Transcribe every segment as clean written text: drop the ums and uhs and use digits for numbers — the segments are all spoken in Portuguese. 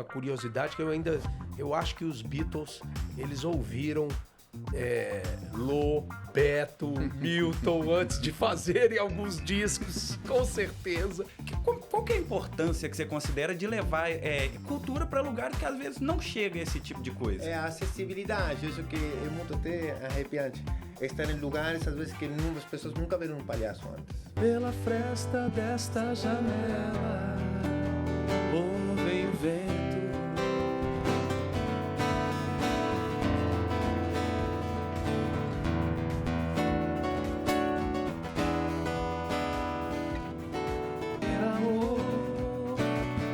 uma curiosidade que eu acho que os Beatles, eles ouviram Lô, Beto, Milton antes de fazerem alguns discos, com certeza. Qual que é a importância que você considera de levar cultura para lugares que às vezes não chega a esse tipo de coisa? É a acessibilidade, isso que é muito até arrepiante. Estar em lugares, às vezes, que as pessoas nunca viram um palhaço antes. Pela fresta desta janela, vem o vento.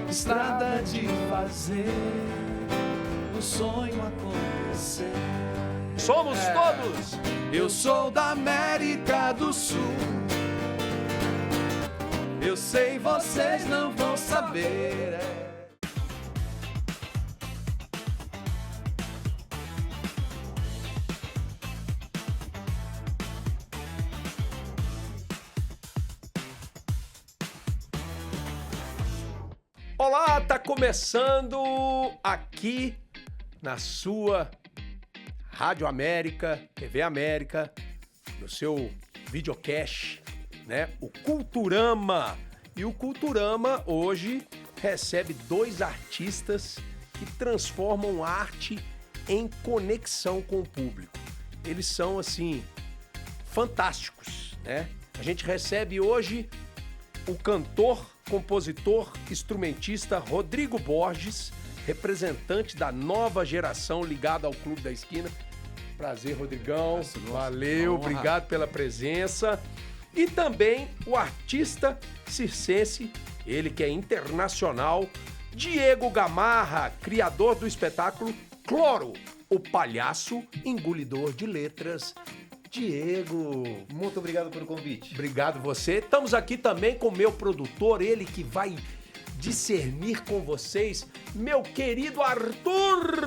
Estrada de fazer o sonho acontecer. Somos todos! Eu sou da América do Sul. Eu sei, vocês não vão saber. Olá, tá começando aqui na sua Rádio América, TV América, no seu videocast, né? O Culturama. E o Culturama hoje recebe 2 artistas que transformam arte em conexão com o público. Eles são, assim, fantásticos, né? A gente recebe hoje o cantor, compositor, instrumentista Rodrigo Borges, representante da nova geração ligada ao Clube da Esquina. Prazer, Rodrigão. Valeu, obrigado pela presença. E também o artista circense, ele que é internacional, Diego Gamarra, criador do espetáculo Cloro, o palhaço engolidor de letras. Diego, Muito obrigado pelo convite. obrigado você. Estamos aqui também com o meu produtor, ele que vai discernir com vocês, meu querido Arthur.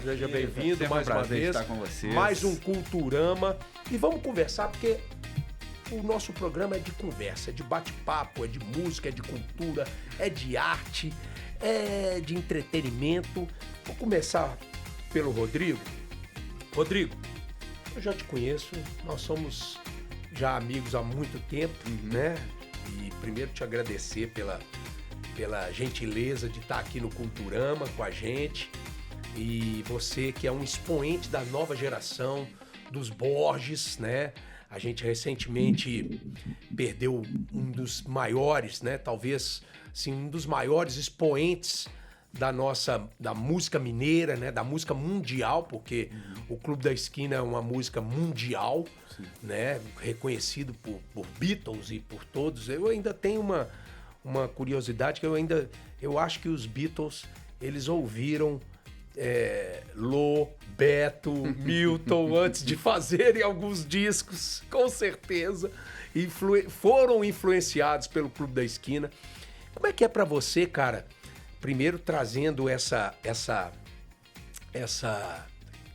Seja bem-vindo mais uma vez. Estar com vocês. Mais um Culturama. E vamos conversar, porque o nosso programa é de conversa, é de bate-papo, é de música, é de cultura, é de arte, é de entretenimento. Vou começar pelo Rodrigo. Rodrigo, eu já te conheço, nós somos já amigos há muito tempo, né? E primeiro te agradecer pela gentileza de estar aqui no Culturama com a gente. E você que é um expoente da nova geração, dos Borges, né? A gente recentemente perdeu um dos maiores, né? Talvez, assim, um dos maiores expoentes da música mineira, né? Da música mundial, porque o Clube da Esquina é uma música mundial, né? Reconhecido por Beatles e por todos. Eu ainda tenho uma curiosidade que eu acho que os Beatles, eles ouviram Lô, Beto, Milton antes de fazerem alguns discos, com certeza, e foram influenciados pelo Clube da Esquina. Como é que é pra você, cara? Primeiro trazendo essa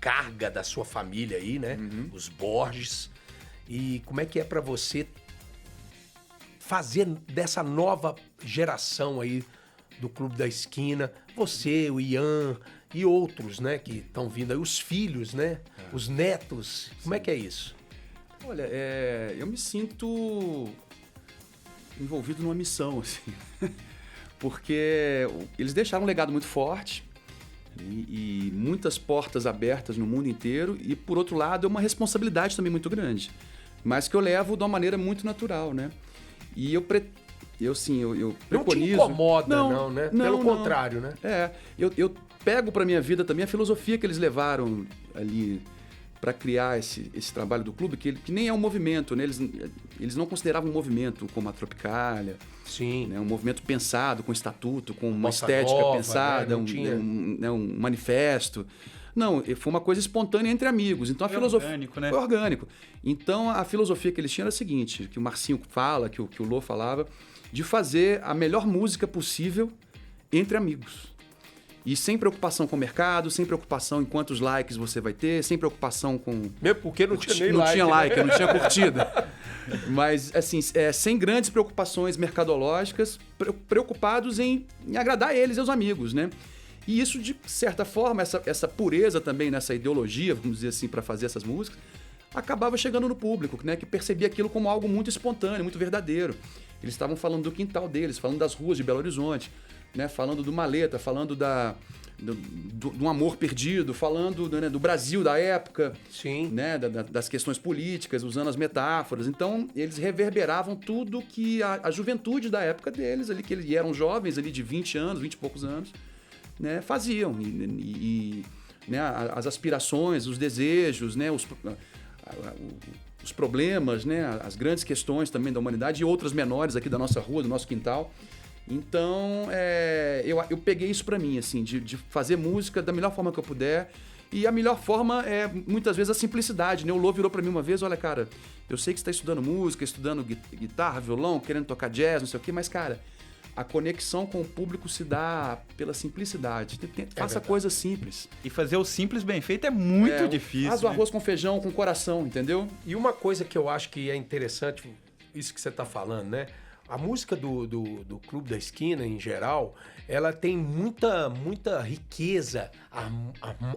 carga da sua família aí, né? Os Borges. E como é que é pra você fazer dessa nova geração aí do Clube da Esquina, você, o Ian e outros, né, que estão vindo aí, os filhos, né? Os netos. Como é que é isso? Olha, eu me sinto envolvido numa missão, assim. Porque eles deixaram um legado muito forte e muitas portas abertas no mundo inteiro e, por outro lado, é uma responsabilidade também muito grande, mas que eu levo de uma maneira muito natural, né? E eu preconizo... Não te incomoda, não, né? Não, Pelo contrário, né? Eu pego para minha vida também a filosofia que eles levaram ali para criar esse trabalho do clube, que nem é um movimento, né? Eles não consideravam um movimento como a Tropicália. Sim. Né? Um movimento pensado, com estatuto, com uma Bossa estética nova, pensada, né? um manifesto. Não, foi uma coisa espontânea entre amigos. Então a filosofia orgânico, né? foi orgânico. Então a filosofia que eles tinham era a seguinte, que o Marcinho fala, que o Lô falava, de fazer a melhor música possível entre amigos. E sem preocupação com o mercado, sem preocupação em quantos likes você vai ter, sem preocupação com... Mesmo porque não tinha nem não like. tinha né? like, não tinha curtida. Mas, assim, sem grandes preocupações mercadológicas, preocupados em agradar eles e os amigos, né? E isso, de certa forma, essa pureza também nessa ideologia, vamos dizer assim, para fazer essas músicas, acabava chegando no público, né? Que percebia aquilo como algo muito espontâneo, muito verdadeiro. Eles estavam falando do quintal deles, falando das ruas de Belo Horizonte, né? Falando do Maleta, falando do amor perdido, falando do Brasil da época, Sim. né? Das questões políticas, usando as metáforas. Então, eles reverberavam tudo que a juventude da época deles, ali, que eles eram jovens ali de 20 anos, 20 e poucos anos, né? Faziam. Né? As aspirações, os desejos, né? Os problemas, né? As grandes questões também da humanidade e outras menores aqui da nossa rua, do nosso quintal. Então, eu peguei isso pra mim, assim, de fazer música da melhor forma que eu puder. E a melhor forma é, muitas vezes, a simplicidade, né? O Lô virou pra mim uma vez, olha, cara, eu sei que você tá estudando música, estudando guitarra, violão, querendo tocar jazz, não sei o quê, mas, cara, a conexão com o público se dá pela simplicidade. Faça coisas simples. E fazer o simples bem feito é muito difícil. Faz o arroz com feijão, com coração, entendeu? E uma coisa que eu acho que é interessante, isso que você tá falando, né? A música do Clube da Esquina, em geral, ela tem muita riqueza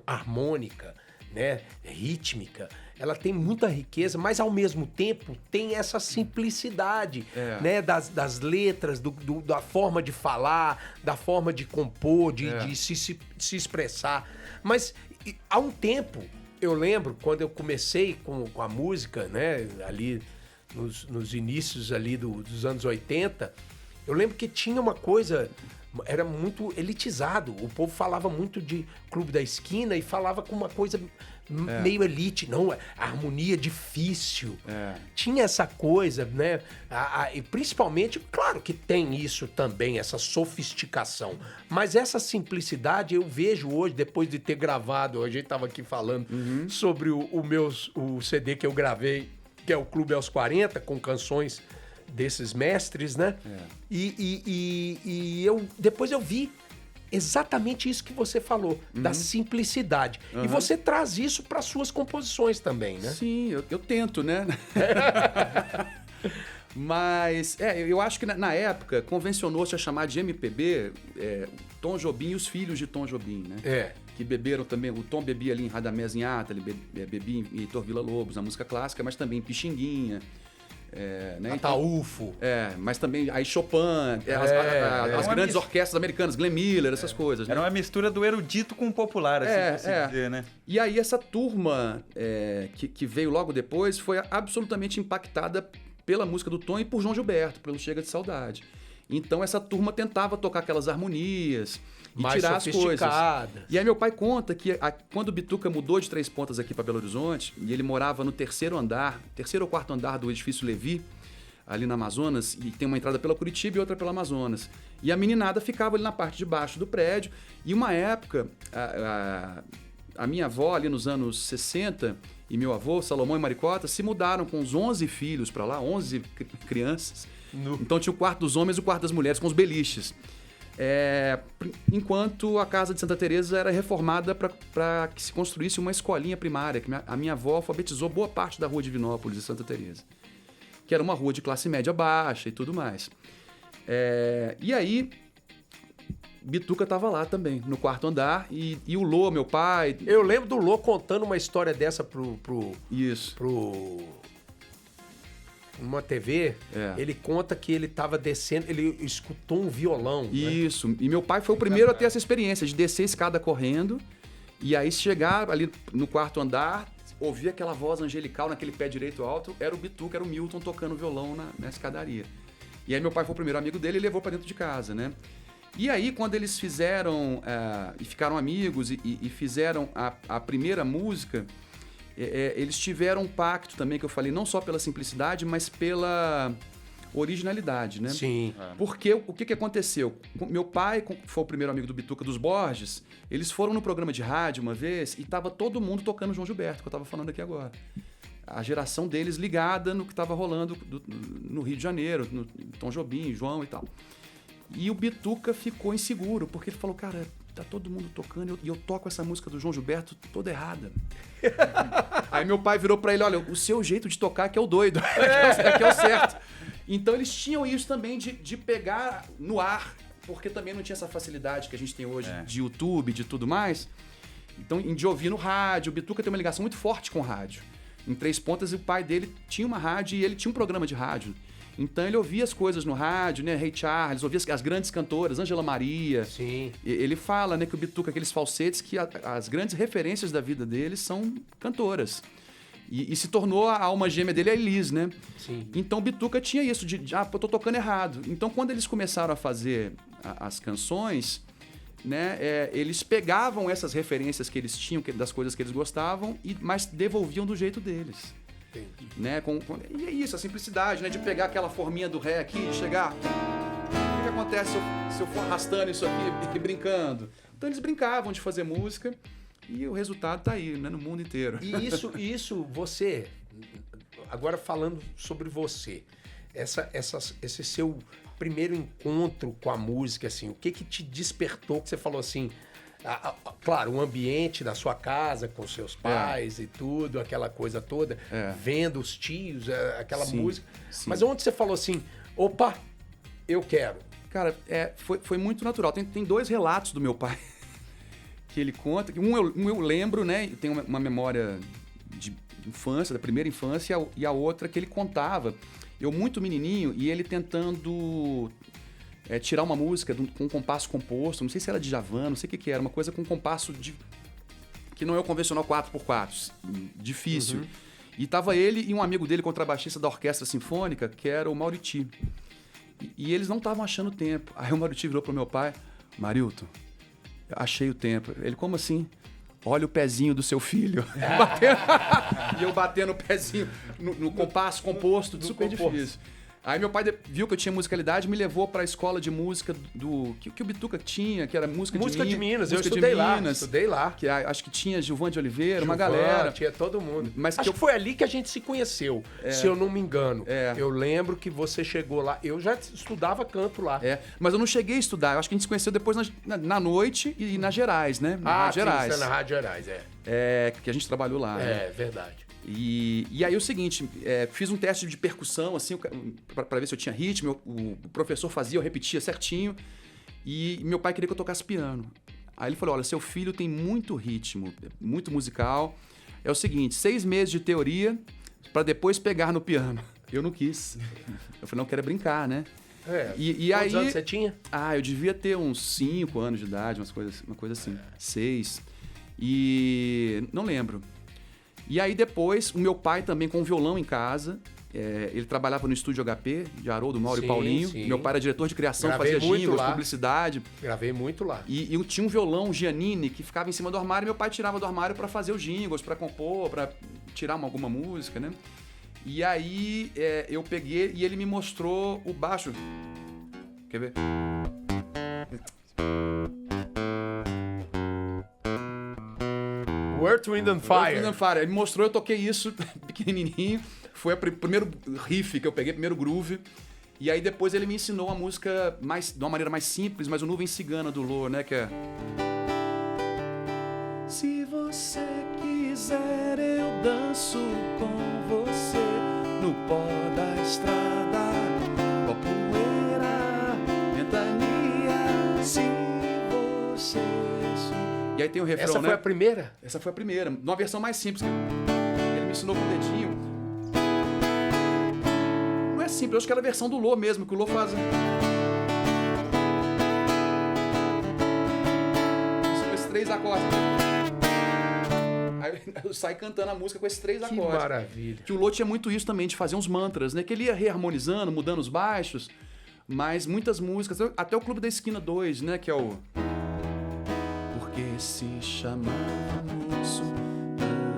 harmônica, né? Rítmica. Ela tem muita riqueza, mas ao mesmo tempo tem essa simplicidade, né? Das letras, da forma de falar, da forma de compor, de se expressar. Mas há um tempo, eu lembro, quando eu comecei com a música, né? Ali nos inícios ali dos anos 80, eu lembro que tinha uma coisa, era muito elitizado. O povo falava muito de Clube da Esquina e falava com uma coisa meio elite. Não, a harmonia difícil. Tinha essa coisa, né? E principalmente, claro que tem isso também, essa sofisticação. Mas essa simplicidade eu vejo hoje, depois de ter gravado, a gente estava aqui falando sobre o CD que eu gravei, que é o Clube aos 40, com canções desses mestres, né? E depois eu vi exatamente isso que você falou, da simplicidade. E você traz isso para suas composições também, né? Sim, eu tento, né? Mas, eu acho que na época convencionou-se a chamar de MPB Tom Jobim e os filhos de Tom Jobim, né? Que beberam também, o Tom bebia ali em Radamés Inhata, ele bebia em Heitor Villa-Lobos, na música clássica, mas também em Pixinguinha. Né? Ataúfo. Mas também aí Chopin, as grandes orquestras americanas, Glenn Miller, essas coisas. Era uma mistura do erudito com o popular, assim, dizer, né? E aí essa turma que veio logo depois foi absolutamente impactada pela música do Tom e por João Gilberto, pelo Chega de Saudade. Então essa turma tentava tocar aquelas harmonias e mais tirar as coisas. E aí meu pai conta que quando o Bituca mudou de Três Pontas aqui para Belo Horizonte, e ele morava no terceiro ou quarto andar do edifício Levi, ali na Amazonas, e tem uma entrada pela Curitiba e outra pela Amazonas. E a meninada ficava ali na parte de baixo do prédio. E uma época, a minha avó ali nos anos 60 e meu avô, Salomão e Maricota, se mudaram com os 11 filhos para lá, 11 crianças. Então tinha o quarto dos homens e o quarto das mulheres, com os beliches. Enquanto a casa de Santa Teresa era reformada para que se construísse uma escolinha primária, que a minha avó alfabetizou boa parte da rua de Divinópolis de Santa Teresa, que era uma rua de classe média baixa e tudo mais. E aí, Bituca estava lá também, no quarto andar, e o Lô, meu pai... Eu lembro do Lô contando uma história dessa numa TV, ele conta que ele estava descendo, ele escutou um violão. Isso, né? E meu pai foi o primeiro a ter essa experiência de descer a escada correndo e aí chegar ali no quarto andar, ouvir aquela voz angelical naquele pé direito alto, era o Bituca, era o Milton tocando violão na escadaria. E aí meu pai foi o primeiro amigo dele e levou para dentro de casa, né? E aí quando eles fizeram, e ficaram amigos e fizeram a primeira música... eles tiveram um pacto também, que eu falei, não só pela simplicidade, mas pela originalidade, né? Sim. Porque o que aconteceu? Meu pai foi o primeiro amigo do Bituca, dos Borges, eles foram no programa de rádio uma vez e tava todo mundo tocando João Gilberto, que eu tava falando aqui agora. A geração deles ligada no que tava rolando no Rio de Janeiro, no Tom Jobim, João e tal. E o Bituca ficou inseguro, porque ele falou, cara, tá todo mundo tocando e eu toco essa música do João Gilberto toda errada. Aí meu pai virou pra ele, olha, o seu jeito de tocar que é o doido, que é o certo. Então eles tinham isso também de pegar no ar, porque também não tinha essa facilidade que a gente tem hoje de YouTube, de tudo mais. Então, de ouvir no rádio, o Bituca tem uma ligação muito forte com o rádio. Em Três Pontas, o pai dele tinha uma rádio e ele tinha um programa de rádio. Então ele ouvia as coisas no rádio, né? Ray Charles, ouvia as grandes cantoras, Ângela Maria. Sim. Ele fala, né, que o Bituca, aqueles falsetes, que as grandes referências da vida dele são cantoras. E se tornou a alma gêmea dele, a Elis, né? Sim. Então o Bituca tinha isso de eu tô tocando errado. Então quando eles começaram a fazer as canções, né, eles pegavam essas referências que eles tinham, das coisas que eles gostavam, mas devolviam do jeito deles. Entendi. Né? E é isso, a simplicidade, né? De pegar aquela forminha do ré aqui e chegar. O que acontece se eu for arrastando isso aqui e brincando? Então eles brincavam de fazer música e o resultado tá aí, né? No mundo inteiro. E isso você, agora falando sobre você, esse seu primeiro encontro com a música, assim, o que te despertou, que você falou assim, claro, o ambiente da sua casa com seus pais e tudo, aquela coisa toda, vendo os tios, aquela música. Sim. Mas onde você falou assim, opa, eu quero? Cara, foi muito natural. Tem dois relatos do meu pai que ele conta. Um eu lembro, né? Tem uma memória de infância, da primeira infância, e a outra que ele contava. Eu muito menininho e ele tentando tirar uma música com um compasso composto, não sei se era de Djavan, não sei o que era, uma coisa com compasso que não é o convencional 4x4, difícil. Uhum. E tava ele e um amigo dele, contrabaixista da orquestra sinfônica, que era o Mauriti. E eles não estavam achando tempo. Aí o Mauriti virou pro meu pai, Marilton, achei o tempo. Ele, como assim? Olha o pezinho do seu filho. E eu batendo o pezinho no compasso composto, super difícil. Aí meu pai viu que eu tinha musicalidade e me levou para a escola de música que o Bituca tinha, que era música de Minas. Eu estudei lá. Que acho que tinha Gilvan de Oliveira, uma galera. Tinha todo mundo. Mas acho que foi ali que a gente se conheceu, se eu não me engano. Eu lembro que você chegou lá. Eu já estudava canto lá. Mas eu não cheguei a estudar. Eu acho que a gente se conheceu depois na noite e na Gerais, né? Na Gerais. Na Rádio Gerais, que a gente trabalhou lá. Verdade. E aí o seguinte, fiz um teste de percussão, assim, pra ver se eu tinha ritmo, o professor fazia, eu repetia certinho, e meu pai queria que eu tocasse piano. Aí ele falou, olha, seu filho tem muito ritmo, muito musical, é o seguinte, 6 meses de teoria pra depois pegar no piano. Eu não quis. Eu falei, não, quero brincar, né? Quantos anos você tinha? Eu devia ter uns 5 anos de idade, uma coisa assim, 6. E não lembro. E aí depois, o meu pai também com um violão em casa, ele trabalhava no estúdio HP, de Haroldo, Mauro e Paulinho. Sim. Meu pai era diretor de criação, fazia jingles, publicidade. Gravei muito lá. E tinha um violão Giannini que ficava em cima do armário, e meu pai tirava do armário para fazer os jingles, para compor, para tirar alguma música, né? E aí eu peguei e ele me mostrou o baixo. Quer ver? Earth, Wind and Fire. Earth, Wind and Fire. Ele me mostrou, eu toquei isso pequenininho. Foi o primeiro riff que eu peguei, primeiro groove. E aí depois ele me ensinou a música de uma maneira mais simples, mas o Nuvem Cigana do Lô, né? Que é... Se você quiser, eu danço com você no pó da estrada, com poeira, ventania, se você... E aí tem o refrão, Essa foi né? a primeira? Essa foi a primeira, numa versão mais simples. Ele me ensinou com o dedinho. Não é simples, eu acho que era a versão do Lô mesmo, que o Lô faz. Esses 3 acordes. Aí eu saio cantando a música com esses 3 acordes. Que maravilha. Que o Lô tinha muito isso também, de fazer uns mantras, né? Que ele ia reharmonizando, mudando os baixos. Mas muitas músicas, até o Clube da Esquina 2, né? Que é o... Porque se chamava moço,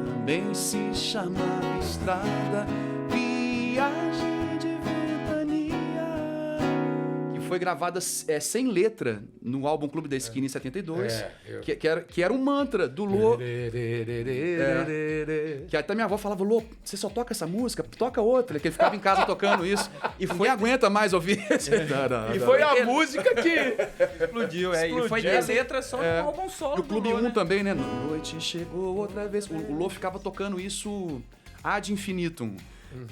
também se chamava estrada, viagem de ventania. Que foi gravada sem letra no álbum Clube da Esquina em 72, que era um mantra do Lô. Que até minha avó falava, Lô, você só toca essa música? Toca outra. Que ele ficava em casa tocando isso. E ninguém aguenta mais ouvir. E foi a música que explodiu. E foi de letra só no álbum solo. No Clube 1 também, né? Noite chegou outra vez. O Lô ficava tocando isso ad infinitum.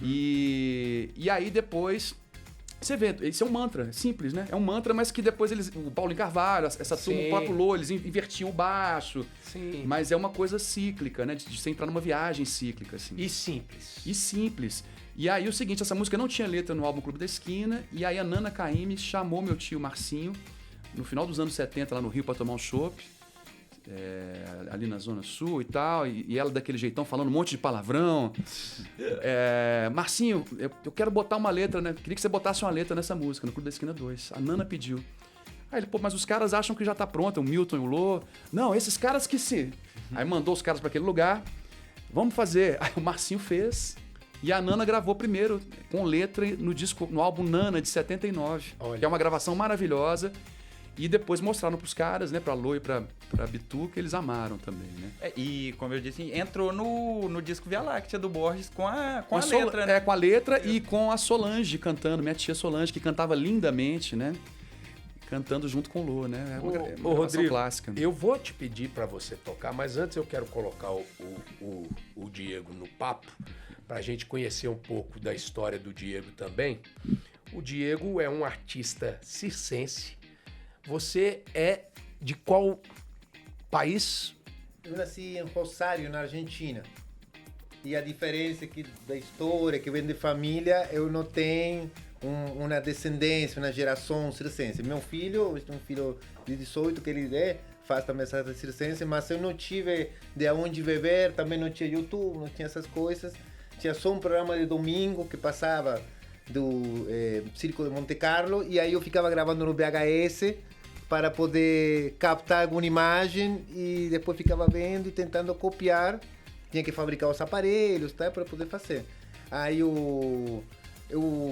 E aí depois... Você vê, isso é um mantra, é simples, né? É um mantra, mas que depois o Paulinho Carvalho, essa turma, o próprio Lô, eles invertiam o baixo. Sim. Mas é uma coisa cíclica, né? De você entrar numa viagem cíclica, assim. E simples. E aí o seguinte, essa música não tinha letra no álbum Clube da Esquina, e aí a Nana Caymmi chamou meu tio Marcinho, no final dos anos 70, lá no Rio, pra tomar um chopp. Ali na Zona Sul e tal, e ela daquele jeitão falando um monte de palavrão. Marcinho, eu quero botar uma letra, né? Queria que você botasse uma letra nessa música, no Clube da Esquina 2. A Nana pediu. Aí ele, mas os caras acham que já tá pronto, o Milton e o Lô. Não, esses caras que se... Aí mandou os caras pra aquele lugar. Vamos fazer. Aí o Marcinho fez. E a Nana gravou primeiro, com letra, no álbum Nana, de 79. Olha. Que é uma gravação maravilhosa. E depois mostraram pros caras, né, pra Lô e pra Bitu, que eles amaram também, né? E, como eu disse, entrou no disco Via Láctea do Borges com a letra, né? Com a letra e com a Solange cantando, minha tia Solange, que cantava lindamente, né? Cantando junto com o Lô, né? É uma gravação Rodrigo, clássica. Eu vou te pedir pra você tocar, mas antes eu quero colocar o Diego no papo, pra gente conhecer um pouco da história do Diego também. O Diego é um artista circense. Você é de qual país? Eu nasci em Rosário, na Argentina. E a diferença é que da história, que vem de família, eu não tenho uma descendência, uma geração circense. Meu filho, um filho de 18 que ele faz também essa circense, mas eu não tive de onde beber, também não tinha YouTube, não tinha essas coisas. Tinha só um programa de domingo que passava do Circo de Monte Carlo, e aí eu ficava gravando no VHS para poder captar alguma imagem e depois ficava vendo e tentando copiar. Tinha que fabricar os aparelhos, tá, para poder fazer. Aí eu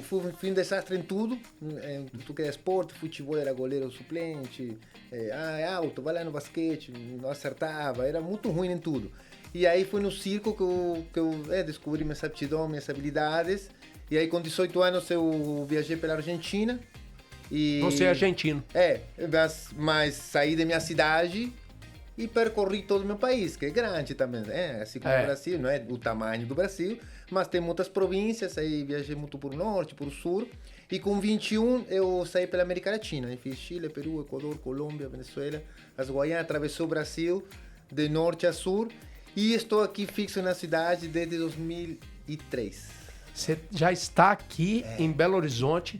fui um desastre em tudo que era esporte, futebol era goleiro suplente, é alto, vai lá no basquete, não acertava, era muito ruim em tudo. E aí foi no circo que eu descobri minhas aptidões, minhas habilidades. E aí com 18 anos eu viajei pela Argentina. Você é argentino. Mas saí da minha cidade e percorri todo o meu país, que é grande também, assim como o Brasil, não é do tamanho do Brasil, mas tem muitas províncias, aí viajei muito por norte, por sul, e com 21 eu saí pela América Latina, fiz Chile, Peru, Equador, Colômbia, Venezuela, as Guianas, atravessou o Brasil de norte a sul, e estou aqui fixo na cidade desde 2003. Você já está aqui em Belo Horizonte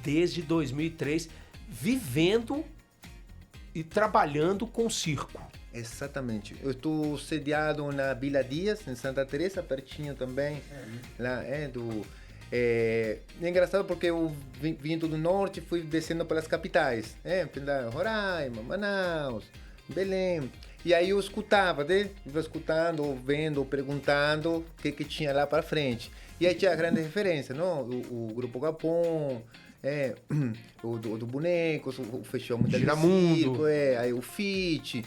desde 2003, vivendo e trabalhando com circo. Exatamente. Eu estou sediado na Vila Dias, em Santa Teresa, pertinho também. Lá é engraçado porque eu vindo do norte, fui descendo pelas capitais, Roraima, Manaus, Belém. E aí eu escutava, ia escutando, vendo, perguntando o que tinha lá para frente. E aí tinha grande referência, não? O Grupo Gapón, o do Bonecos, o Fechou Muito Giramundo, aí o Fit.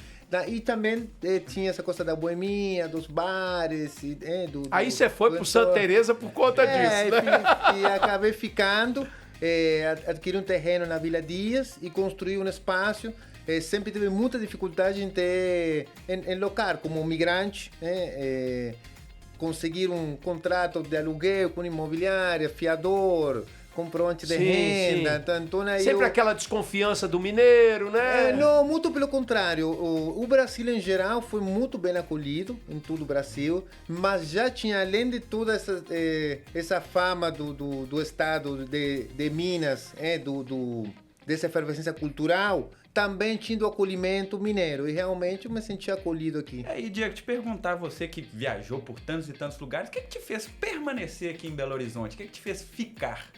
E também tinha essa coisa da boemia, dos bares. Aí você foi pro Santa Teresa por conta disso, né? E acabei ficando, adquiri um terreno na Vila Dias e construí um espaço. Sempre tive muita dificuldade em locar como migrante, conseguir um contrato de aluguel com imobiliária, fiador, comprovante de renda. Então, sempre aquela desconfiança do mineiro, né? Não, muito pelo contrário. O Brasil em geral foi muito bem acolhido em todo o Brasil, mas já tinha, além de toda essa fama do estado de Minas, dessa efervescência cultural, também tinha o acolhimento mineiro, e realmente eu me senti acolhido aqui. E Diego, te perguntar, você que viajou por tantos e tantos lugares, o que te fez permanecer aqui em Belo Horizonte? O que te fez ficar?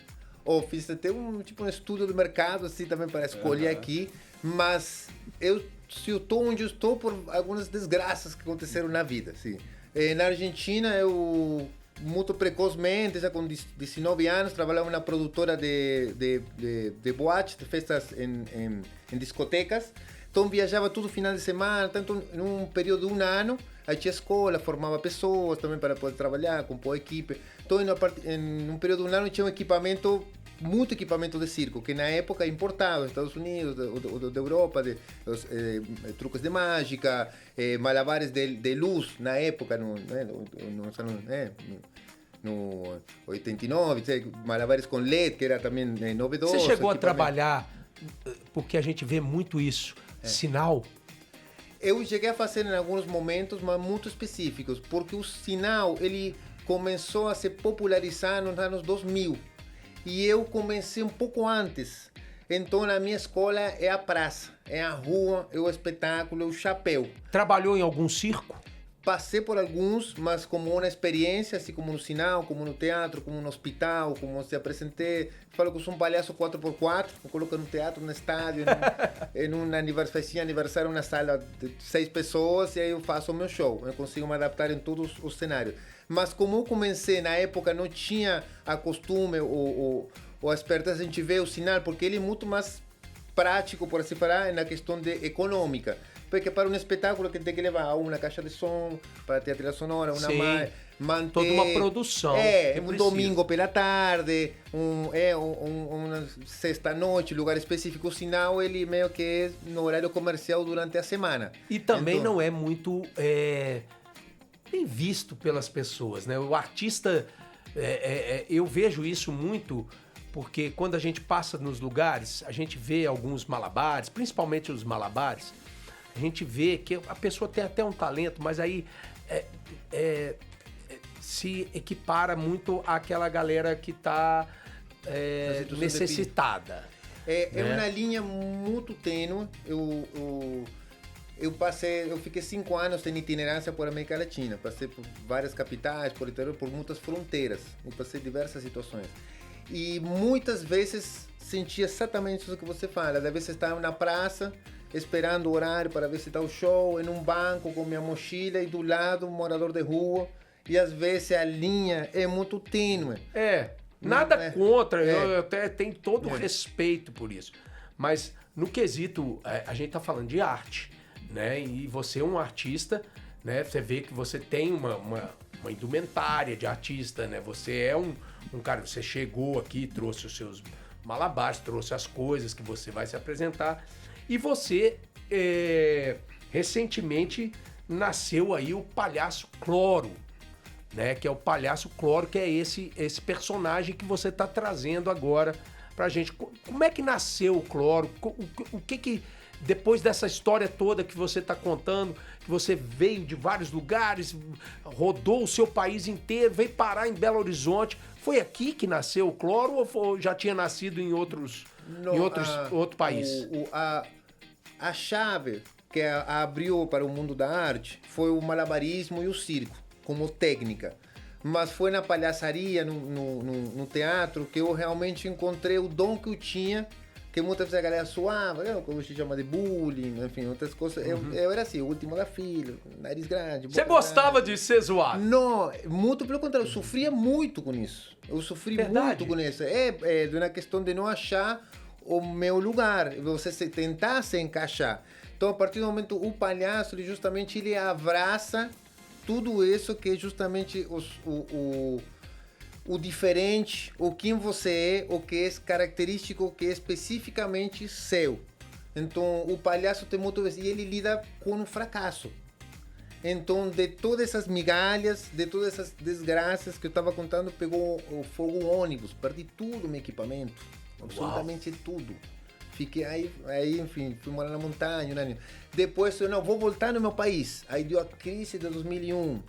Fiz até um estudo do mercado, assim, também para escolher aqui, mas se eu estou onde eu estou por algumas desgraças que aconteceram na vida, assim. Na Argentina, eu muito precocemente, já com 19 anos, trabalhava na produtora de boates, de festas em discotecas. Então viajava todo final de semana, tanto em um período de um ano, aí tinha escola, formava pessoas também para poder trabalhar, compor equipe. Então em um período de um ano tinha um equipamento, muito equipamento de circo, que na época importava dos Estados Unidos, da Europa, truques de mágica, malabares de luz, na época, no 89, malabares com LED, que era também novedoso. Você chegou a trabalhar, porque a gente vê muito isso, sinal? Eu cheguei a fazer em alguns momentos, mas muito específicos, porque o sinal, ele começou a se popularizar nos anos 2000. E eu comecei um pouco antes. Então, na minha escola é a praça, é a rua, é o espetáculo, é o chapéu. Trabalhou em algum circo? Passei por alguns, mas como uma experiência, assim como no sinal, como no teatro, como no hospital, como se apresentei. Falo que eu sou um palhaço 4x4, eu coloco no teatro, no estádio, em um aniversário, uma sala de 6 pessoas, e aí eu faço o meu show. Eu consigo me adaptar em todos os cenários. Mas como eu comecei, na época não tinha a costume ou a esperteza, a gente vê o sinal, porque ele é muito mais prático, por assim falar, na questão econômica. Porque para um espetáculo que tem que levar uma caixa de som, para ter a trilha sonora, uma manter... Toda uma produção. Um domingo pela tarde, uma sexta-noite, lugar específico. O sinal, ele meio que é no horário comercial durante a semana. E também então, não é muito bem visto pelas pessoas, né? O artista, eu vejo isso muito... Porque quando a gente passa nos lugares, a gente vê alguns malabares, principalmente os malabares, a gente vê que a pessoa tem até um talento, mas aí se equipara muito àquela galera que está necessitada. É uma linha muito tênue. Eu fiquei 5 anos em itinerância por América Latina. Passei por várias capitais, por interior, por muitas fronteiras. Eu passei diversas situações. E muitas vezes senti exatamente isso que você fala. Às vezes estava na praça, esperando o horário para ver se está o show, em um banco com minha mochila e do lado um morador de rua. E às vezes a linha é muito tênue. Nada contra, eu até tenho todo o respeito por isso. Mas no quesito, a gente tá falando de arte, né? E você é um artista, né? Você vê que você tem uma indumentária de artista, né? Você é um cara, você chegou aqui, trouxe os seus malabares, trouxe as coisas que você vai se apresentar. E você, recentemente, nasceu aí o Palhaço Cloro, né? Que é o Palhaço Cloro, que é esse personagem que você está trazendo agora pra gente. Como é que nasceu o Cloro? O que depois dessa história toda que você está contando, que você veio de vários lugares, rodou o seu país inteiro, veio parar em Belo Horizonte, foi aqui que nasceu o Cloro ou já tinha nascido em outro país? A chave que abriu para o mundo da arte foi o malabarismo e o circo, como técnica. Mas foi na palhaçaria, no teatro, que eu realmente encontrei o dom que eu tinha, que muitas vezes a galera suava, que hoje chama de bullying, enfim, outras coisas. Eu era assim, o último da fila, nariz grande. Você gostava de ser zoado? Não, muito pelo contrário, eu sofria muito com isso. Eu sofri muito com isso. É uma questão de não achar o meu lugar, você tentar se encaixar. Então, a partir do momento, o palhaço, ele abraça tudo isso que é justamente o diferente, o quem você é, o que é característico, o que é especificamente seu. Então, o palhaço tem muito isso, e ele lida com o fracasso. Então, de todas essas migalhas, de todas essas desgraças que eu estava contando, pegou o fogo um ônibus, perdi tudo o meu equipamento, absolutamente tudo. Fiquei aí, enfim, fui morar na montanha, né? Depois eu, não, vou voltar no meu país. Aí deu a crise de 2001,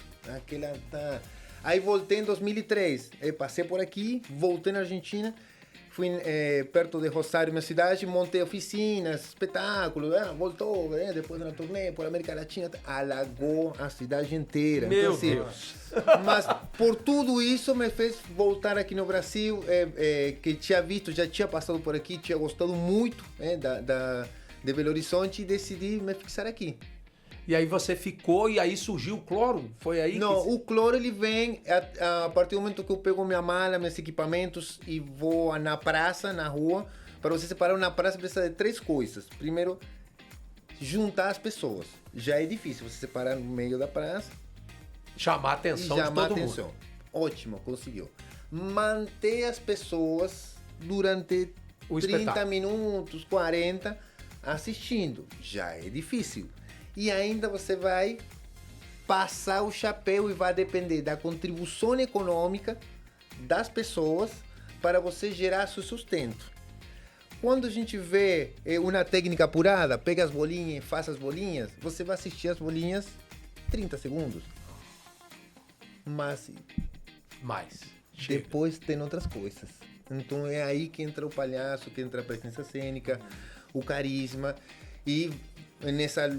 Aí voltei em 2003, passei por aqui, voltei na Argentina, fui perto de Rosário, minha cidade, montei oficinas, espetáculos, voltou, depois na turnê por América Latina, alagou a cidade inteira. Meu então, Deus! Mas por tudo isso me fez voltar aqui no Brasil, que tinha visto, já tinha passado por aqui, tinha gostado muito de Belo Horizonte e decidi me fixar aqui. E aí você ficou e aí surgiu o cloro? Foi aí Não, que... o cloro ele vem a partir do momento que eu pego minha mala, meus equipamentos e vou na praça, na rua. Para você separar na praça precisa de 3 coisas. Primeiro, juntar as pessoas. Já é difícil você separar no meio da praça Chamar a e atenção de chamar todo atenção. mundo. Ótimo, conseguiu. Manter as pessoas durante O 30 espetáculo. minutos, 40, assistindo. Já é difícil. E ainda você vai passar o chapéu e vai depender da contribuição econômica das pessoas para você gerar seu sustento. Quando a gente vê uma técnica apurada, pega as bolinhas e faz as bolinhas, você vai assistir as bolinhas 30 segundos. Mas Mais. Chega. depois tem outras coisas. Então é aí que entra o palhaço, que entra a presença cênica, o carisma. E nessa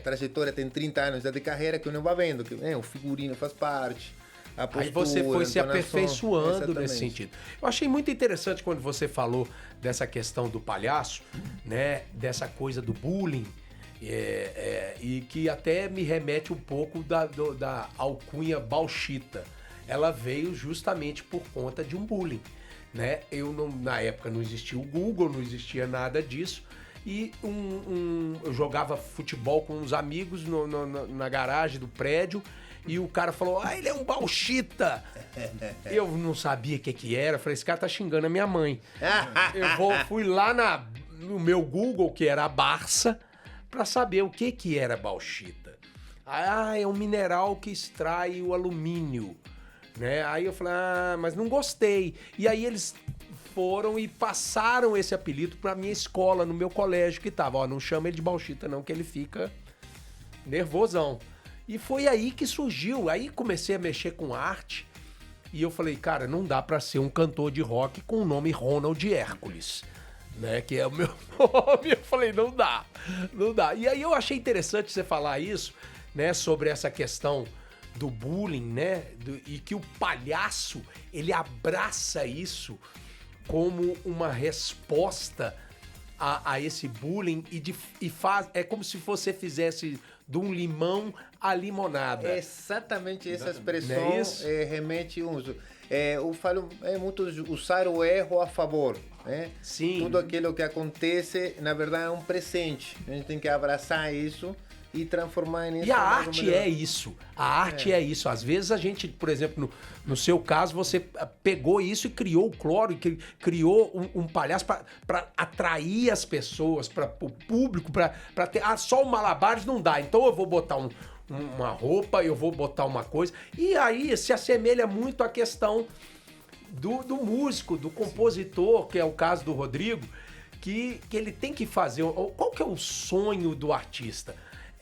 trajetória tem 30 anos já de carreira que eu não vai vendo, que o figurino faz parte, a postura, Aí você foi se a entonação. aperfeiçoando Exatamente. nesse sentido. Eu achei muito interessante quando você falou dessa questão do palhaço, né? Dessa coisa do bullying. E que até me remete um pouco da alcunha Bauchita. Ela veio justamente por conta de um bullying, né? Na época não existia o Google, não existia nada disso. E eu jogava futebol com uns amigos na garagem do prédio e o cara falou, ele é um Bauchita. Eu não sabia o que era, falei, esse cara tá xingando a minha mãe. Fui lá no meu Google, que era a Barça, para saber o que era Bauxita. É um mineral que extrai o alumínio, né? Aí eu falei, mas não gostei. E aí eles foram e passaram esse apelido pra minha escola, no meu colégio que tava. Não chama ele de Bauxita não, que ele fica nervosão. E foi aí que surgiu. Aí comecei a mexer com arte e eu falei, cara, não dá pra ser um cantor de rock com o nome Ronald Hércules, né, que é o meu nome. Eu falei, não dá. E aí eu achei interessante você falar isso, né, sobre essa questão do bullying, né, e que o palhaço, ele abraça isso como uma resposta a esse bullying e faz, é como se você fizesse de um limão à limonada. É exatamente essa expressão, Não é isso? remete uso. Eu falo muito usar o erro a favor, né? Sim. Tudo aquilo que acontece, na verdade, é um presente. A gente tem que abraçar isso e transformar nisso. E a arte é isso. A arte é isso. Às vezes a gente, por exemplo, no seu caso, você pegou isso e criou o cloro, e criou um palhaço para atrair as pessoas, para o público, para ter. Só o malabares não dá. Então eu vou botar uma roupa, eu vou botar uma coisa. E aí se assemelha muito à questão do músico, do compositor, que é o caso do Rodrigo, que ele tem que fazer. Qual que é o sonho do artista?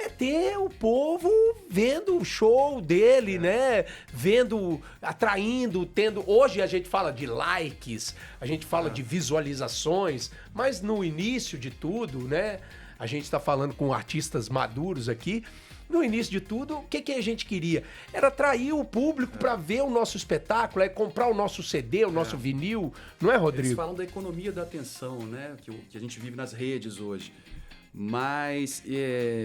É ter o povo vendo o show dele, né? Vendo, atraindo, tendo... Hoje a gente fala de likes, a gente fala de visualizações, mas no início de tudo, né? A gente está falando com artistas maduros aqui. No início de tudo, o que a gente queria? Era atrair o público para ver o nosso espetáculo, comprar o nosso CD, o nosso vinil. Não é, Rodrigo? Eles falam da economia da atenção, né? Que a gente vive nas redes hoje. Mas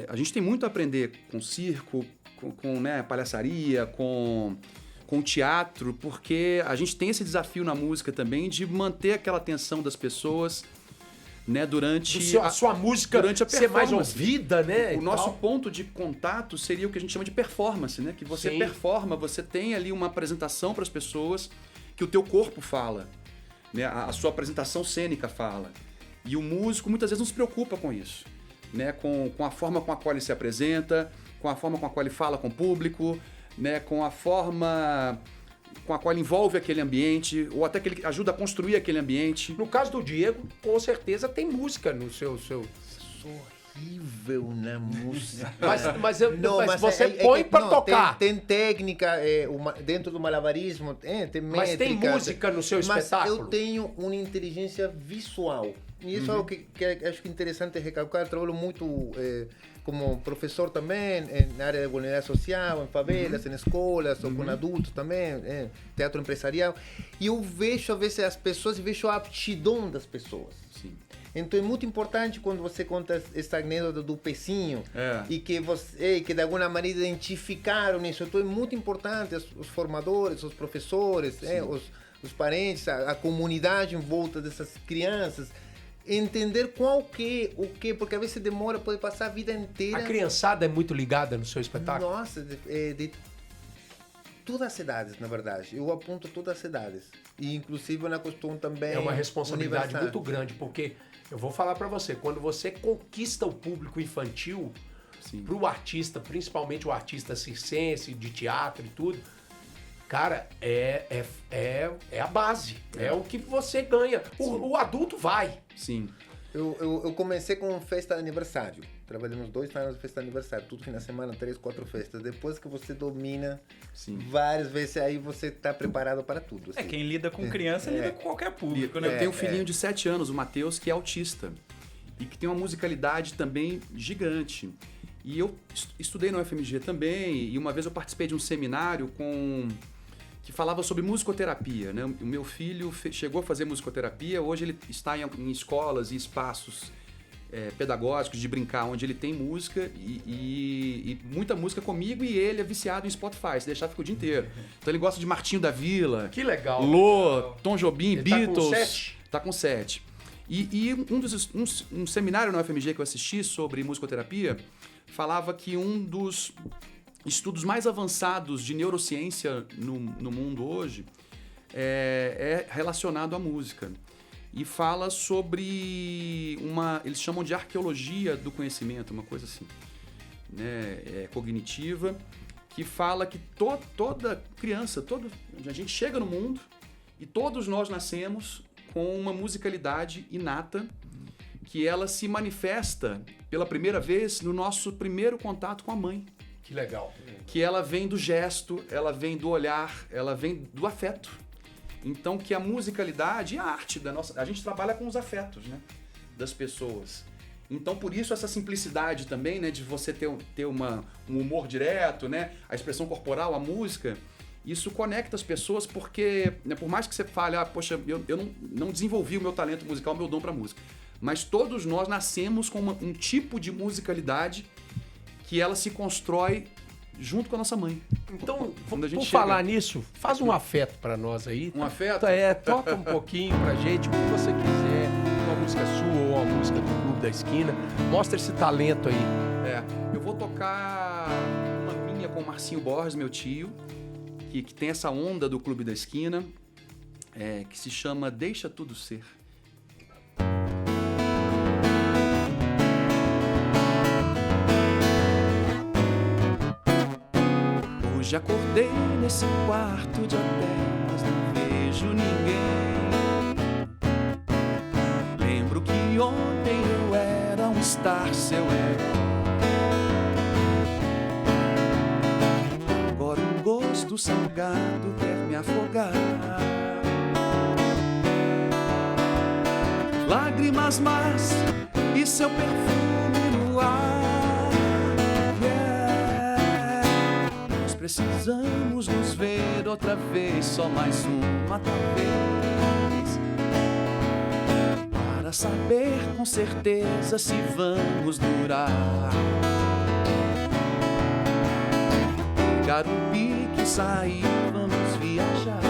a gente tem muito a aprender com circo, com né, palhaçaria, com teatro, porque a gente tem esse desafio na música também de manter aquela atenção das pessoas, né, durante a sua música durante a ser mais performance. ouvida, né? O nosso ponto de contato seria o que a gente chama de performance, né? Que você Sim. performa, você tem ali uma apresentação para as pessoas que o teu corpo fala, né? A sua apresentação cênica fala. E o músico muitas vezes não se preocupa com isso, né? Com a forma com a qual ele se apresenta, com a forma com a qual ele fala com o público, né? Com a forma com a qual ele envolve aquele ambiente, ou até que ele ajuda a construir aquele ambiente. No caso do Diego, com certeza tem música no seu... Sou horrível na música. Mas Não, você põe pra tocar. Tem técnica dentro do malabarismo, tem métrica. Mas tem música no seu espetáculo? Mas eu tenho uma inteligência visual. E isso é o que acho que é interessante recalcar. Eu trabalho muito como professor também, na área de vulnerabilidade social, em favelas, em escolas, ou com adultos também, teatro empresarial. E eu vejo, às vezes, as pessoas e vejo a aptidão das pessoas. Sim. Então é muito importante quando você conta essa anedota do pezinho e que você, que de alguma maneira identificaram isso. Então é muito importante os formadores, os professores, os parentes, a comunidade em volta dessas crianças, entender o que, porque às vezes demora, pode passar a vida inteira. A criançada é muito ligada no seu espetáculo? Nossa, de todas as idades, na verdade. Eu aponto todas as idades. E inclusive na questão também é uma responsabilidade universal. muito grande, porque eu vou falar pra você, quando você conquista o público infantil, pro artista, principalmente o artista circense, de teatro e tudo, cara, é a base. É o que você ganha. O adulto vai. Sim. Eu comecei com festa de aniversário. Trabalhamos 2 anos de festa de aniversário. Tudo fim de semana, 3, 4 festas. Depois que você domina várias vezes, aí você tá preparado para tudo. Assim. Quem lida com criança lida com qualquer público, né? Eu tenho um filhinho de 7 anos, o Matheus, que é autista. E que tem uma musicalidade também gigante. E eu estudei no UFMG também. E uma vez eu participei de um seminário que falava sobre musicoterapia, né? O meu filho chegou a fazer musicoterapia, hoje ele está em escolas e espaços pedagógicos de brincar, onde ele tem música e muita música comigo, e ele é viciado em Spotify, se deixar fica o dia inteiro. Então ele gosta de Martinho da Vila, que legal, Lô, Tom Jobim, ele Beatles. Tá com 7. E um seminário na UFMG que eu assisti sobre musicoterapia falava que um dos estudos mais avançados de neurociência no mundo hoje é relacionado à música. E fala sobre eles chamam de arqueologia do conhecimento, uma coisa assim, né, cognitiva, que fala que toda criança, a gente chega no mundo e todos nós nascemos com uma musicalidade inata, que ela se manifesta pela primeira vez no nosso primeiro contato com a mãe. Que legal. Que ela vem do gesto, ela vem do olhar, ela vem do afeto. Então que a musicalidade e a arte da nossa... A gente trabalha com os afetos, né? Das pessoas. Então por isso essa simplicidade também, né? De você ter um humor direto, né? A expressão corporal, a música... Isso conecta as pessoas porque, né, por mais que você fale, poxa, eu não desenvolvi o meu talento musical, o meu dom para música. Mas todos nós nascemos com um tipo de musicalidade que ela se constrói junto com a nossa mãe. Então, quando a gente por falar nisso, faz um afeto pra nós aí. Um afeto? Toca um pouquinho pra gente, o que você quiser, uma música sua ou uma música do Clube da Esquina. Mostra esse talento aí. Eu vou tocar uma minha com o Marcinho Borges, meu tio, que tem essa onda do Clube da Esquina, que se chama Deixa Tudo Ser. Hoje acordei nesse quarto de hotel, mas não vejo ninguém. Lembro que ontem eu era um star, seu herói. Agora um gosto salgado quer me afogar. Lágrimas más e seu perfume no ar. Precisamos nos ver outra vez, só mais uma talvez, para saber com certeza se vamos durar. Pegar o pique e sair, vamos viajar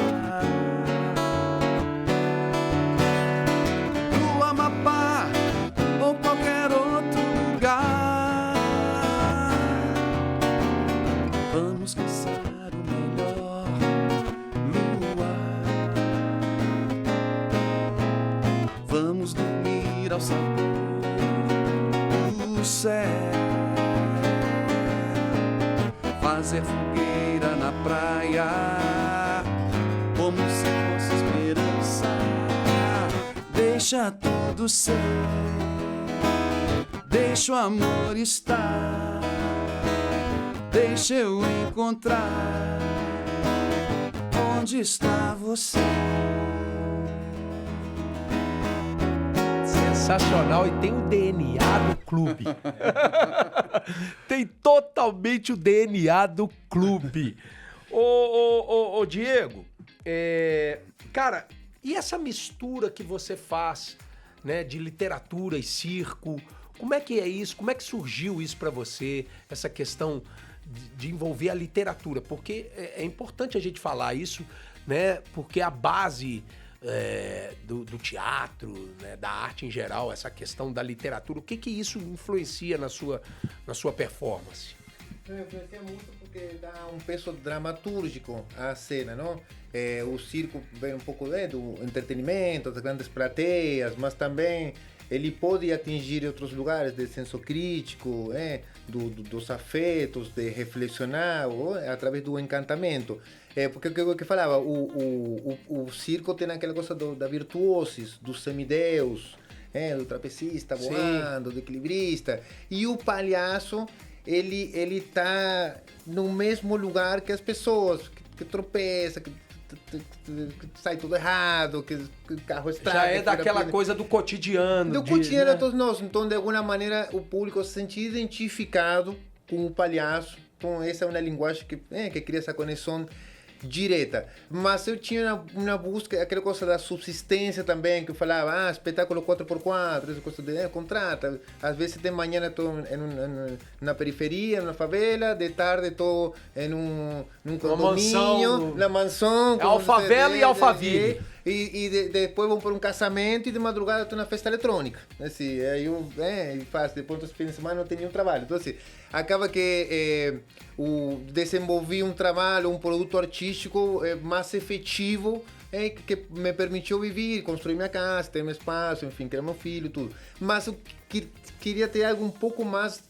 pro Amapá ou qualquer outro lugar. Vamos caçar o melhor luar. Vamos dormir ao sabor do céu. Fazer fogueira na praia, como se fosse esperança. Deixa tudo ser, deixa o amor estar. Deixa eu encontrar onde está você. sensacional e tem o DNA do clube. Tem totalmente o DNA do clube. Ô Diego, cara, e essa mistura que você faz, né, de literatura e circo, como é que é isso? Como é que surgiu isso pra você, essa questão de envolver a literatura? Porque é importante a gente falar isso, né, porque a base do teatro, né, da arte em geral, essa questão da literatura, o que isso influencia na sua performance? Influencia muito porque dá um peso dramatúrgico à cena, não? O circo vem um pouco do entretenimento, das grandes plateias, mas também ele pode atingir outros lugares de senso crítico, dos afetos, de reflexionar, através do encantamento. Porque o que eu falava, o circo tem aquela coisa da virtuosis, do semideus, do trapecista voando, do equilibrista. E o palhaço, ele tá no mesmo lugar que as pessoas, que tropeça, que sai tudo errado, que o carro estraga. Já é daquela coisa do cotidiano. Do cotidiano de todos nós. Então, de alguma maneira, o público se sente identificado com o palhaço. Então, essa é uma linguagem que cria essa conexão direta. Mas eu tinha uma busca, aquela coisa da subsistência também, que eu falava, espetáculo 4x4, essa coisa de contrata. Às vezes de manhã estou na periferia, na favela, de tarde estou num condomínio, na mansão. Alfavela e Alphaville. E depois vamos para um casamento e de madrugada estou na festa eletrônica. Assim, aí eu faço, depois dos fins de semana não tenho nenhum trabalho. Então, assim, acaba que desenvolvi um trabalho, um produto artístico mais efetivo, que me permitiu viver, construir minha casa, ter meu espaço, enfim, criar meu filho, tudo. Mas eu queria ter algo um pouco mais...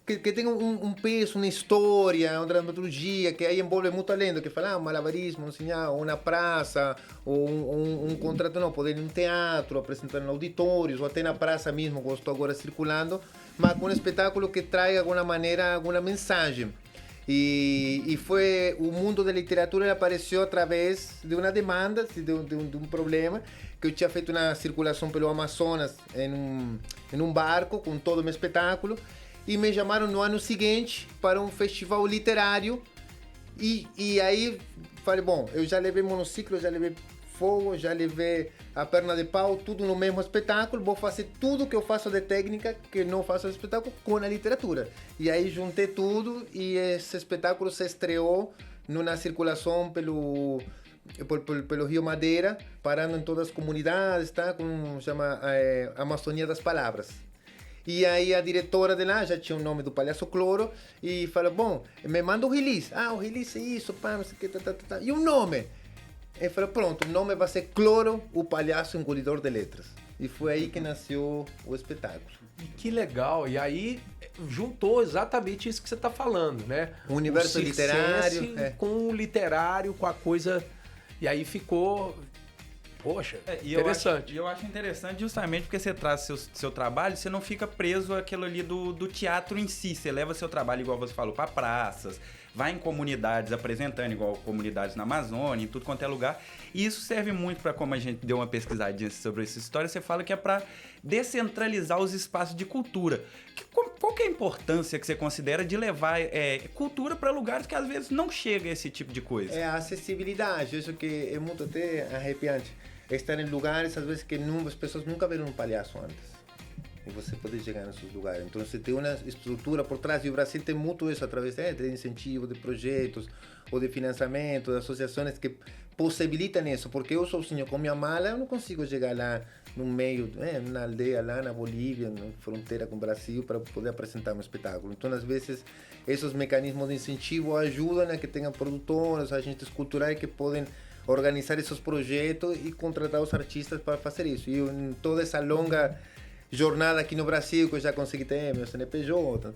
que tenha um peso, uma história, uma dramaturgia, que aí envolve muito além do que falar, um malabarismo, ou uma praça, ou um contrato, não, poder ir em um teatro, apresentar em auditórios, ou até na praça mesmo, como estou agora circulando, mas com um espetáculo que traga de alguma maneira alguma mensagem. E foi o mundo da literatura apareceu através de uma demanda, de um problema, que eu tinha feito uma circulação pelo Amazonas em um barco com todo o meu espetáculo, e me chamaram no ano seguinte para um festival literário. E aí falei, bom, eu já levei monociclo, já levei fogo, já levei a perna de pau, tudo no mesmo espetáculo, vou fazer tudo que eu faço de técnica, que não faço de espetáculo, com a literatura. E aí juntei tudo e esse espetáculo se estreou numa circulação pelo Rio Madeira, parando em todas as comunidades, tá? Como chama Amazônia das Palavras. E aí a diretora de lá já tinha o nome do Palhaço Cloro e falou, bom, me manda o release. O release é isso, pá, não sei o que, tá. E o nome? E falou, pronto, o nome vai ser Cloro, o Palhaço Engolidor de Letras. E foi aí que nasceu o espetáculo. Que legal, e aí juntou exatamente isso que você está falando, né? O universo literário. Com o literário, com a coisa... E aí ficou... Poxa, interessante. Eu acho interessante justamente porque você traz seu trabalho, você não fica preso àquilo ali do teatro em si. Você leva seu trabalho, igual você falou, para praças, vai em comunidades apresentando, igual comunidades na Amazônia, em tudo quanto é lugar. E isso serve muito para, como a gente deu uma pesquisadinha sobre essa história, você fala que é para descentralizar os espaços de cultura. Qual que é a importância que você considera de levar cultura para lugares que às vezes não chega a esse tipo de coisa? É a acessibilidade, isso que é muito até arrepiante. Estar em lugares, às vezes, que as pessoas nunca viram um palhaço antes. E você pode chegar nesses lugares. Então, você tem uma estrutura por trás. E o Brasil tem muito isso, através de incentivo, de projetos, ou de financiamento, de associações que possibilitam isso. Porque eu sozinho, com minha mala, eu não consigo chegar lá no meio, na aldeia, lá na Bolívia, na fronteira com o Brasil, para poder apresentar um espetáculo. Então, às vezes, esses mecanismos de incentivo ajudam a que tenham produtores, agentes culturais que podem organizar esses projetos e contratar os artistas para fazer isso. E em toda essa longa jornada aqui no Brasil, que eu já consegui ter meu CNPJ,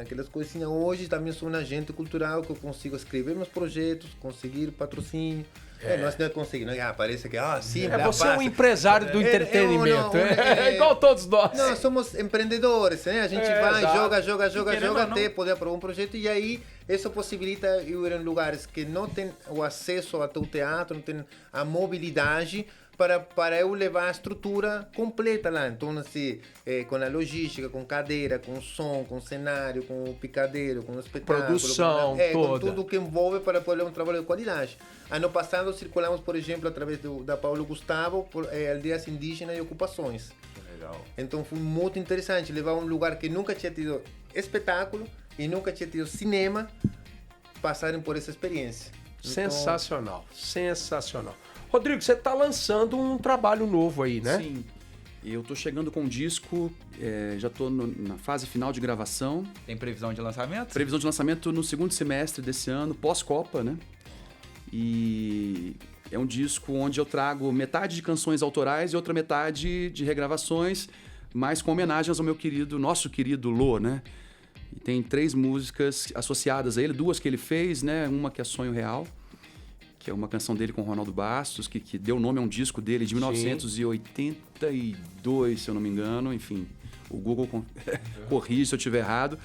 aquelas coisinhas, hoje também sou um agente cultural que eu consigo escrever meus projetos, conseguir patrocínio. Não é conseguir, parece que sim, você é um empresário do entretenimento, é igual todos nós. Não, somos empreendedores, né? A gente vai, joga até poder aprovar um projeto, e aí isso possibilita eu ir em lugares que não tem o acesso até o teatro, não tem a mobilidade, para eu levar a estrutura completa lá. Então, assim, com a logística, com cadeira, com som, com cenário, com o picadeiro, com o espetáculo. Produção com toda. tudo que envolve para poder um trabalho de qualidade. Ano passado, circulamos, por exemplo, através da Paulo Gustavo, por aldeias indígenas e ocupações. Legal. Então, foi muito interessante levar um lugar que nunca tinha tido espetáculo e nunca tinha tido cinema, passarem por essa experiência. Sensacional, sensacional. Rodrigo, você está lançando um trabalho novo aí, né? Sim. Eu tô chegando com um disco, já tô na fase final de gravação. Tem previsão de lançamento? Previsão de lançamento no segundo semestre desse ano, pós-Copa, né? E é um disco onde eu trago metade de canções autorais e outra metade de regravações, mas com homenagens ao nosso querido Lô, né? E tem 3 músicas associadas a ele, 2 que ele fez, né? Uma que é Sonho Real, que é uma canção dele com o Ronaldo Bastos, que deu nome a um disco dele de 1982, se eu não me engano. Enfim, o Google corrige se eu estiver errado.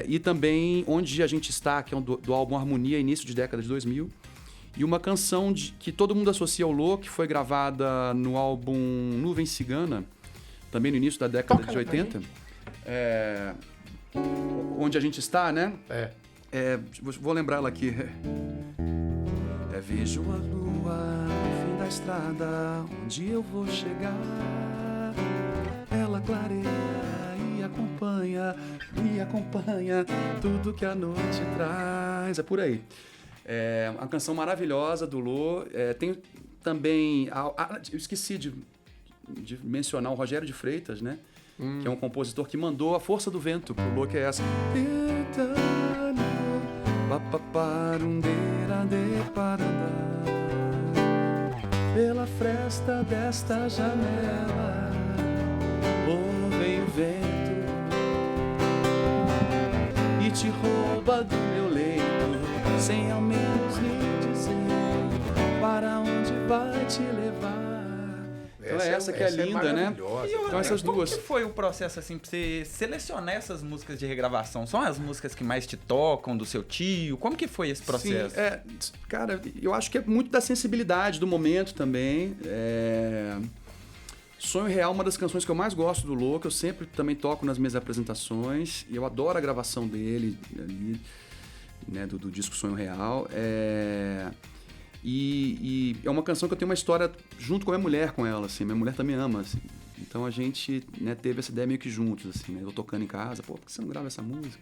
E também Onde a Gente Está, que é do álbum Harmonia, início de década de 2000. E uma canção que todo mundo associa ao Lô, que foi gravada no álbum Nuvem Cigana, também no início da década de 80. Onde a Gente Está, né? Vou lembrar ela aqui. Vejo a lua no fim da estrada, onde eu vou chegar. Ela clareia e acompanha tudo que a noite traz. É por aí. É uma canção maravilhosa do Lô. Tem também... eu esqueci de mencionar o Rogério de Freitas, né? Que é um compositor que mandou A Força do Vento pro Lô, que é essa. Pela fresta desta janela, vem o vento e te rouba do meu leito, sem ao menos me dizer para onde vai te levar. Então essa que é linda, né? Então essas duas. Como que foi o processo assim pra você selecionar essas músicas de regravação? São as músicas que mais te tocam, do seu tio? Como que foi esse processo? Sim, cara, eu acho que é muito da sensibilidade do momento também. Sonho Real é uma das canções que eu mais gosto do Lô, que eu sempre também toco nas minhas apresentações. E eu adoro a gravação dele ali, né, do disco Sonho Real. E é uma canção que eu tenho uma história junto com a minha mulher com ela, assim. Minha mulher também ama, assim. Então a gente, né, teve essa ideia meio que juntos, assim, né? Eu tocando em casa, por que você não grava essa música?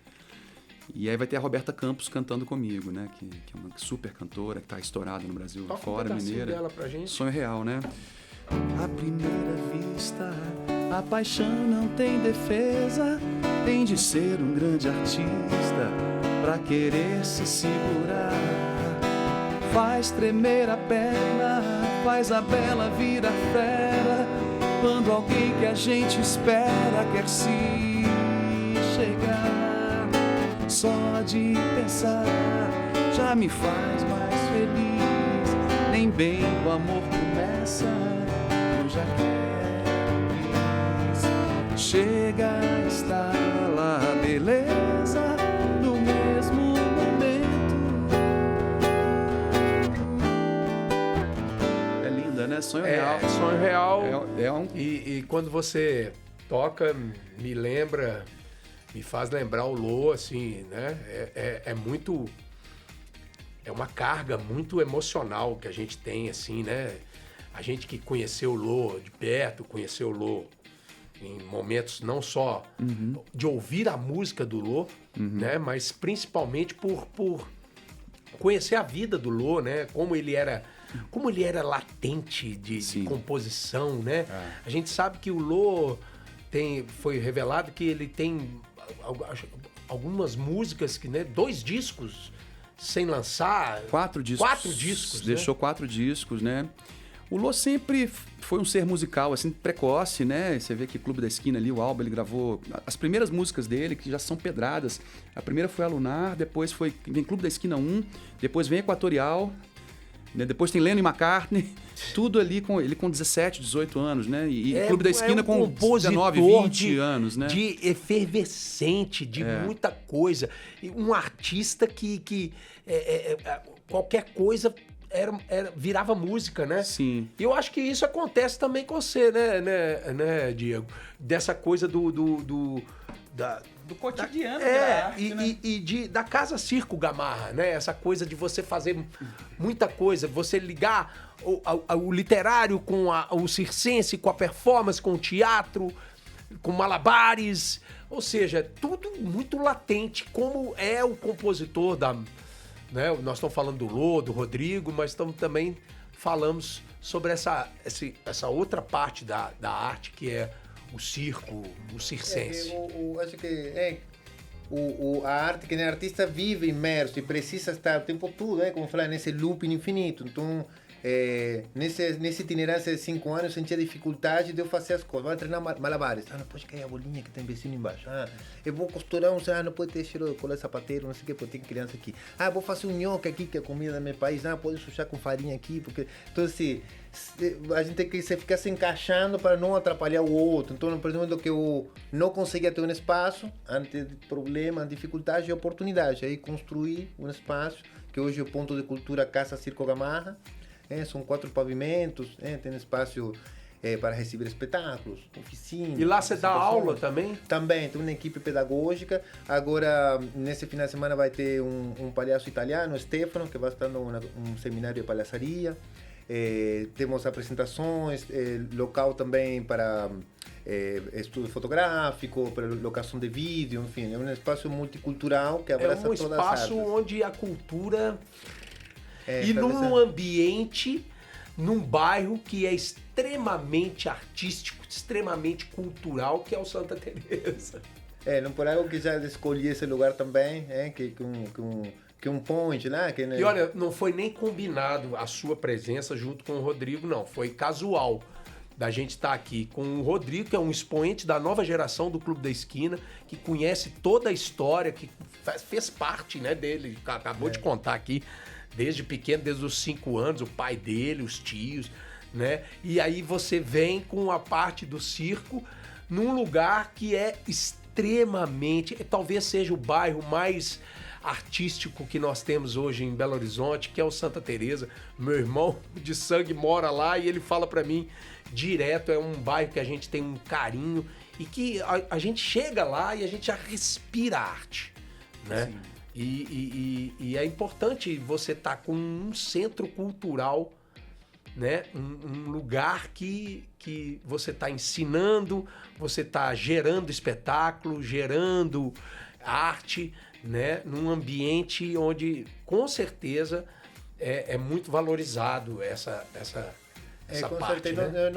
E aí vai ter a Roberta Campos cantando comigo, né? Que é uma super cantora, que tá estourada no Brasil fora, mineira. Dela pra gente. Sonho Real, né? À primeira vista, a paixão não tem defesa. Tem de ser um grande artista pra querer se segurar. Faz tremer a perna, faz a bela vir a fera. Quando alguém que a gente espera quer se chegar, só de pensar já me faz mais feliz. Nem bem o amor começa, eu já quero isso. Chega, está lá, beleza, no mesmo momento. É linda, né? Sonho Real. Sonho Real. E E quando você toca, me faz lembrar o Lô, assim, né? É muito... É uma carga muito emocional que a gente tem, assim, né? A gente que conheceu o Lô de perto, conheceu o Lô em momentos não só de ouvir a música do Lô, né? Mas principalmente por conhecer a vida do Lô, né? Como ele era latente de composição, né? A gente sabe que o Lô foi revelado que ele tem algumas músicas, 2 discos sem lançar. 4 discos. 4 discos, Deixou 4 discos, né? O Lô sempre foi um ser musical, assim, precoce, né? Você vê que Clube da Esquina ali, o álbum, ele gravou as primeiras músicas dele, que já são pedradas. A primeira foi a Lunar, depois vem Clube da Esquina 1, depois vem Equatorial, né? Depois tem Lennon e McCartney, tudo ali ele com 17, 18 anos, né? E Clube da Esquina com 19, 20 anos, né? De efervescente, de muita coisa. E um artista que qualquer coisa virava música, né? Sim. E eu acho que isso acontece também com você, né, Diego? Dessa coisa do cotidiano da arte, né? da Casa Circo Gamarra, né? Essa coisa de você fazer muita coisa, você ligar o literário com o circense, com a performance, com o teatro, com malabares, ou seja, tudo muito latente, como é o compositor né? Nós estamos falando do Lô, do Rodrigo, mas também falamos sobre essa outra parte da arte, que é o circo, o circense. Acho que a arte, que o artista vive imerso e precisa estar o tempo todo, como falar, nesse looping infinito. Então, nesse itinerância de 5 anos, eu sentia dificuldade de eu fazer as coisas. Vou treinar malabares. Não pode cair a bolinha que tem vecino embaixo. Eu vou costurar não pode ter cheiro de cola de sapateiro, não sei o que, porque tem criança aqui. Vou fazer um nhoque aqui, que é a comida do meu país. Pode sujar com farinha aqui, porque... Então, assim, a gente tem que ficar se encaixando para não atrapalhar o outro. Então, por exemplo, que eu não conseguia ter um espaço, ante problema, dificuldade e oportunidade. Aí construir um espaço, que hoje é o ponto de cultura Casa Circo Gamarra. São 4 pavimentos, tem espaço para receber espetáculos, oficinas. E lá você dá aula também? Também, tem uma equipe pedagógica. Agora, nesse final de semana, vai ter um palhaço italiano, Stefano, que vai estar num seminário de palhaçaria. Temos apresentações, local também para estudo fotográfico, para locação de vídeo, enfim, é um espaço multicultural que abraça todas as artes. É um espaço onde a cultura... e num ambiente, num bairro que é extremamente artístico, extremamente cultural, que é o Santa Teresa. Não por algo que já escolhi esse lugar também, que um point, né? E olha, não foi nem combinado a sua presença junto com o Rodrigo, não. Foi casual da gente estar aqui com o Rodrigo, que é um expoente da nova geração do Clube da Esquina, que conhece toda a história, que fez parte, né, dele, acabou de contar aqui, desde pequeno, desde os 5 anos, o pai dele, os tios, né? E aí você vem com a parte do circo num lugar que é extremamente... Talvez seja o bairro mais artístico que nós temos hoje em Belo Horizonte, que é o Santa Teresa. Meu irmão de sangue mora lá e ele fala pra mim direto, é um bairro que a gente tem um carinho e que a gente chega lá e a gente já respira arte, né? Sim. E é importante você estar com um centro cultural, né? Um lugar que você está ensinando, você está gerando espetáculo, gerando arte, né? Num ambiente onde, com certeza, é muito valorizado essa com parte, certeza. Né?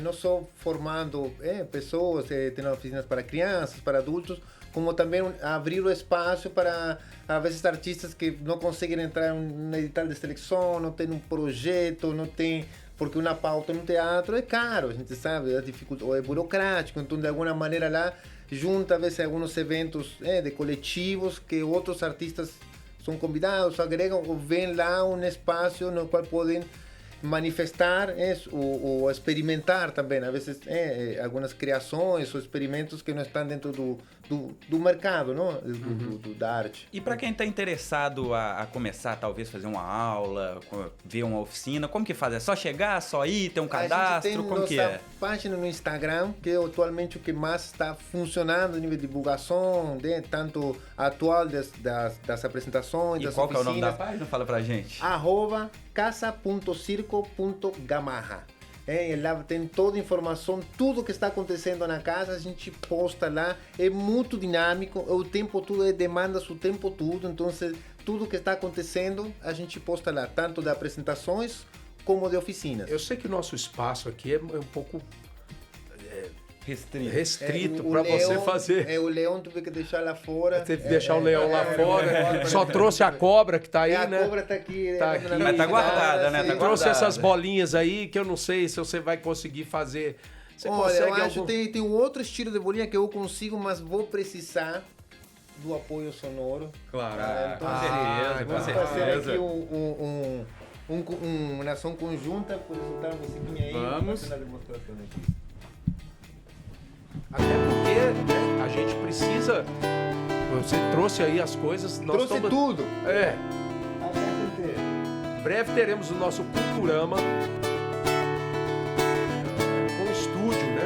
Não só formando pessoas, tendo oficinas para crianças, para adultos, como também abrir o espaço para, às vezes, artistas que não conseguem entrar no edital de seleção, não tem um projeto, não tem... Porque uma pauta no teatro é caro, a gente sabe, é dificultoso, ou é burocrático, então, de alguma maneira, lá, junta, às vezes, alguns eventos de coletivos que outros artistas são convidados, agregam, ou vêm lá um espaço no qual podem manifestar ou experimentar também, às vezes algumas criações ou experimentos que não estão dentro do mercado, não? Da arte. E para quem está interessado a começar, talvez fazer uma aula, ver uma oficina, como que faz? É só chegar, só ir, ter um cadastro? A gente tem como que é? Página no Instagram, que é atualmente o que mais está funcionando a nível de divulgação, tanto atual das apresentações, e das qual oficinas. Que é o nome da página? Fala pra gente. @casa.circo.gamarra. Lá tem toda a informação, tudo que está acontecendo na casa, a gente posta lá, é muito dinâmico, o tempo todo, demandas o tempo todo, então tudo que está acontecendo, a gente posta lá, tanto de apresentações como de oficinas. Eu sei que o nosso espaço aqui é um pouco restrito para Leão, você fazer. O leão teve que deixar lá fora. Teve que deixar o leão lá fora. Só trouxe a cobra que tá aí, a né? A cobra tá aqui. Tá aqui. Mas tá guardada, né? Tá Trouxe guardada. essas bolinhas aí que eu não sei se você vai conseguir fazer. Você Olha, consegue eu acho algum... que tem um outro estilo de bolinha que eu consigo, mas vou precisar do apoio sonoro. Claro, Então, com certeza, com vamos fazer certeza. aqui uma ação conjunta, por soltar uma musiquinha aí. Vamos. Fazer a demonstração aqui. Até porque, né, a gente precisa... Você trouxe aí as coisas... Trouxe tudo. É. breve teremos o nosso Culturama com estúdio, né?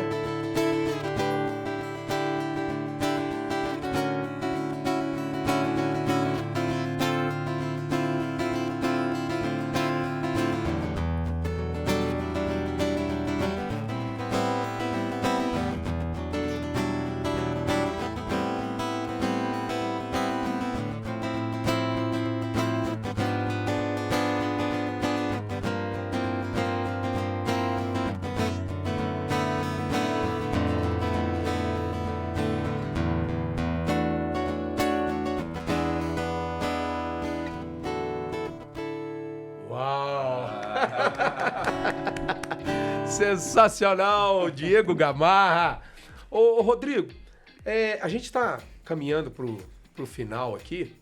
Sensacional, Diego Gamarra. Ô, Rodrigo, a gente está caminhando pro final aqui.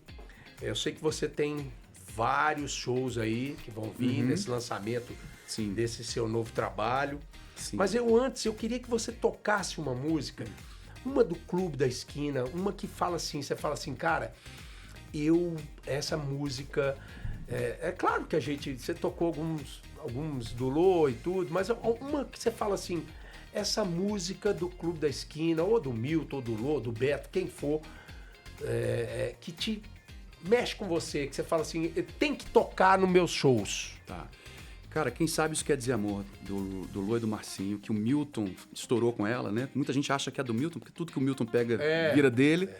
Eu sei que você tem vários shows aí que vão vir nesse lançamento desse seu novo trabalho. Sim. Mas eu queria que você tocasse uma música, uma do Clube da Esquina, uma que fala assim, você fala assim, cara, essa música... É claro que você tocou alguns do Lô e tudo, mas uma que você fala assim, essa música do Clube da Esquina, ou do Milton, ou do Lô, do Beto, quem for, que te mexe com você, que você fala assim, tem que tocar nos meus shows. Tá. Cara, quem sabe isso quer dizer amor, do Lô e do Marcinho, que o Milton estourou com ela, né? Muita gente acha que é do Milton, porque tudo que o Milton pega vira dele.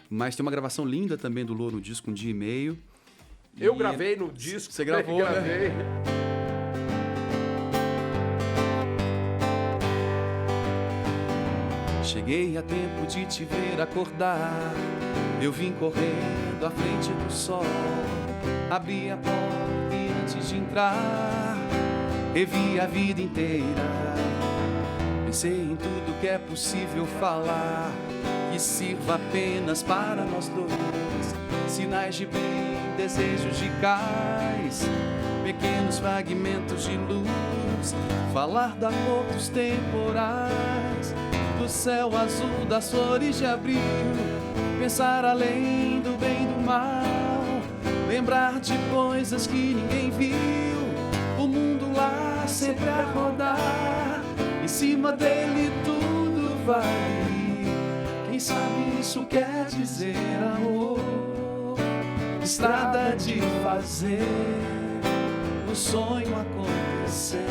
Mas tem uma gravação linda também do Lô no disco, 1 dia e meio. Eu gravei no disco. Você gravou, gravei. Né? Cheguei a tempo de te ver acordar. Eu vim correndo à frente do sol. Abri a porta e antes de entrar, revi a vida inteira. Pensei em tudo que é possível falar, que sirva apenas para nós dois. Sinais de bem, desejos de cais, pequenos fragmentos de luz. Falar da cor dos temporais, do céu azul, das flores de abril. Pensar além do bem e do mal, lembrar de coisas que ninguém viu. O mundo lá sempre a rodar, em cima dele tudo vai. Quem sabe isso quer dizer amor, estrada de fazer o sonho acontecer.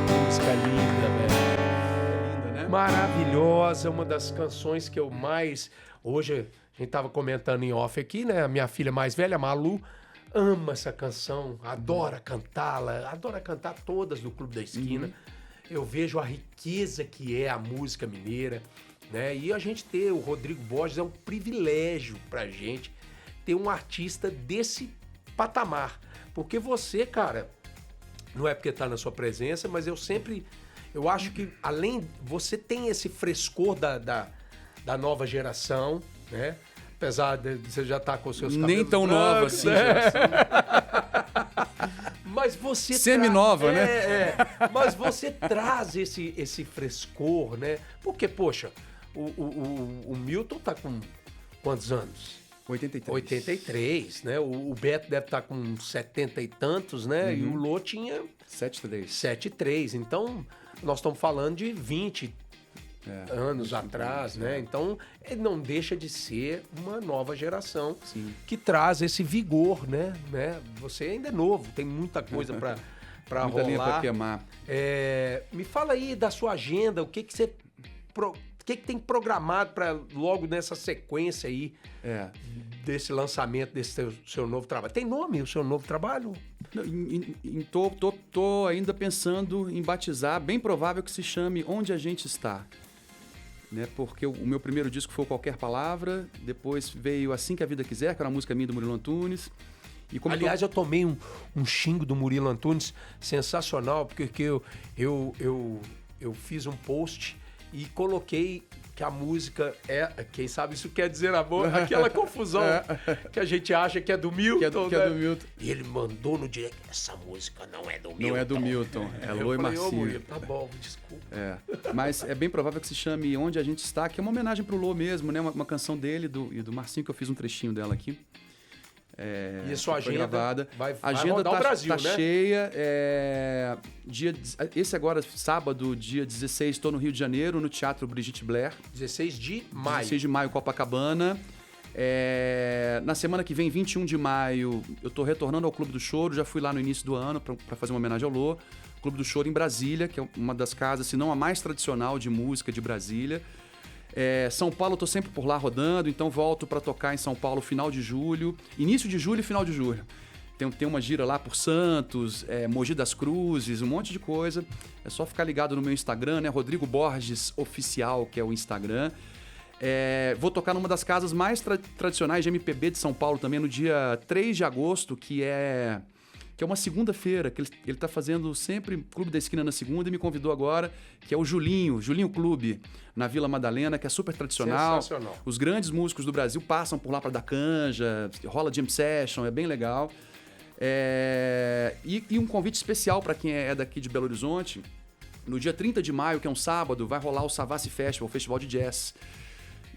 Música linda, velho. Linda, né? Maravilhosa, uma das canções que eu mais... Hoje, a gente tava comentando em off aqui, né? A minha filha mais velha, a Malu, ama essa canção, adora cantá-la, adora cantar todas do Clube da Esquina. Eu vejo a riqueza que é a música mineira, né? E a gente ter o Rodrigo Borges é um privilégio pra gente ter um artista desse patamar. Porque você, cara, não é porque tá na sua presença, mas eu acho que além, você tem esse frescor da nova geração, né? Apesar de você já estar com os seus cabelos nem tão nova assim, né? geração. Mas você semi-nova, né? Mas você traz esse frescor, né? Porque, poxa, o Milton tá com quantos anos? 83. 83, né? O Beto deve estar com 70 e tantos, né? E o Lô tinha 73. 73. Então, nós estamos falando de 20 anos atrás, né? Então, ele não deixa de ser uma nova geração que traz esse vigor, né? Você ainda é novo, tem muita coisa para rolar. Muita linha para queimar. Me fala aí da sua agenda, o que você... O que tem programado para logo nessa sequência aí desse lançamento desse seu novo trabalho? Tem nome o seu novo trabalho? Tô ainda pensando em batizar, bem provável que se chame Onde a Gente Está. Né? Porque o meu primeiro disco foi Qualquer Palavra, depois veio Assim que a Vida Quiser, que era uma música minha do Murilo Antunes. E aliás, eu tomei um xingo do Murilo Antunes sensacional, porque eu fiz um post e coloquei que a música é, quem sabe isso quer dizer amor, aquela confusão que a gente acha que é do Milton, que é do Milton. E ele mandou no direct, essa música não é do Milton. Não é do Milton, é Lô e Marcinho. Murilo, tá bom, desculpa. Mas é bem provável que se chame Onde a Gente Está, que é uma homenagem pro Lô mesmo, né? Uma canção dele e do Marcinho, que eu fiz um trechinho dela aqui. E a sua agenda gravada. vai agenda rodar o Brasil, tá né? cheia. Esse agora, sábado, dia 16, estou no Rio de Janeiro, no Teatro Brigitte Blair. 16 de maio. 16 de maio, Copacabana. Na semana que vem, 21 de maio, eu estou retornando ao Clube do Choro. Já fui lá no início do ano para fazer uma homenagem ao Lô. Clube do Choro em Brasília, que é uma das casas, se não a mais tradicional de música de Brasília. São Paulo, eu tô sempre por lá rodando, então volto para tocar em São Paulo final de julho, início de julho e final de julho. Tem uma gira lá por Santos, Mogi das Cruzes, um monte de coisa. É só ficar ligado no meu Instagram, né? Rodrigo Borges Oficial, que é o Instagram. Vou tocar numa das casas mais tradicionais de MPB de São Paulo também, no dia 3 de agosto, que é uma segunda-feira, que ele tá fazendo sempre Clube da Esquina na segunda, e me convidou agora, que é o Julinho Clube, na Vila Madalena, que é super tradicional. Sensacional. Os grandes músicos do Brasil passam por lá para dar canja, rola jam session, é bem legal. E um convite especial para quem é daqui de Belo Horizonte, no dia 30 de maio, que é um sábado, vai rolar o Savassi Festival, o festival de jazz.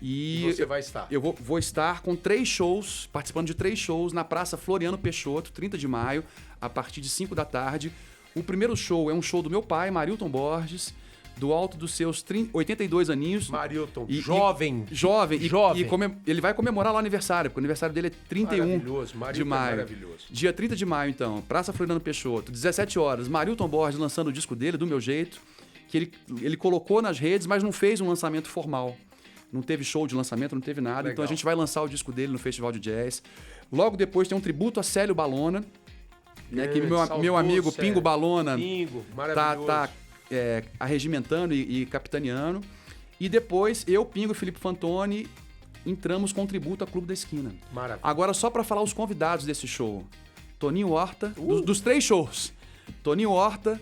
E você vai estar? Eu vou estar com 3 shows, participando de 3 shows na Praça Floriano Peixoto, 30 de maio, a partir de 5 da tarde. O primeiro show é um show do meu pai, Marilton Borges, do alto dos seus 82 aninhos. Marilton, jovem. Ele vai comemorar lá o aniversário, porque o aniversário dele é 31 de maio. Maravilhoso. Dia 30 de maio, então, Praça Floriano Peixoto, 17 horas, Marilton Borges lançando o disco dele, Do Meu Jeito, que ele colocou nas redes, mas não fez um lançamento formal. Não teve show de lançamento, não teve nada. Legal. Então a gente vai lançar o disco dele no Festival de Jazz. Logo depois tem um tributo a Célio Balona, né, que meu amigo Célio. Pingo Balona maravilhoso. tá arregimentando e capitaneando. E depois eu, Pingo e Felipe Fantoni entramos com um tributo a Clube da Esquina. Maravilha. Agora, só para falar os convidados desse show. Toninho Horta, dos 3 shows. Toninho Horta,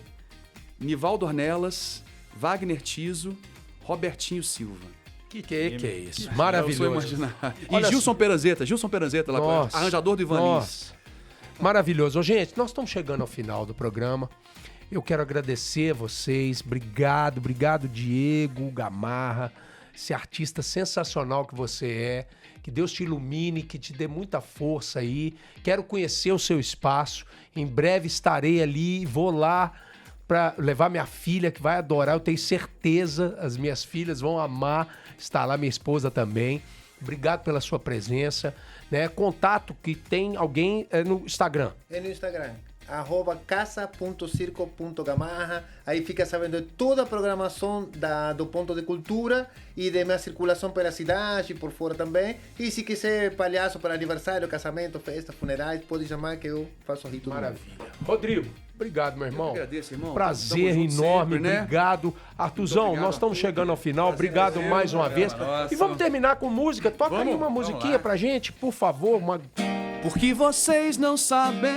Nivaldo Ornelas, Wagner Tiso, Robertinho Silva. Que é isso? Maravilhoso. E Gilson Peranzeta lá, arranjador do Ivan Lins. Maravilhoso. Gente, nós estamos chegando ao final do programa. Eu quero agradecer a vocês. Obrigado, Diego Gamarra, esse artista sensacional que você é. Que Deus te ilumine, que te dê muita força aí. Quero conhecer o seu espaço. Em breve estarei ali, vou lá para levar minha filha, que vai adorar. Eu tenho certeza, as minhas filhas vão amar estar lá, minha esposa também. Obrigado pela sua presença. Né? Contato que tem alguém no Instagram. É no Instagram. @casa.circo.gamarra. Aí fica sabendo de toda a programação do Ponto de Cultura e de minha circulação pela cidade e por fora também. E se quiser palhaço para aniversário, casamento, festa, funerais, pode chamar que eu faço rito. Maravilha. Rodrigo, obrigado, meu irmão. Eu agradeço, irmão. Prazer enorme, sempre, né? Obrigado. Artuzão, obrigado, nós estamos chegando ao final. Obrigado mais uma vez. E vamos terminar com música. Toca aí uma musiquinha pra gente, por favor. Porque vocês não sabem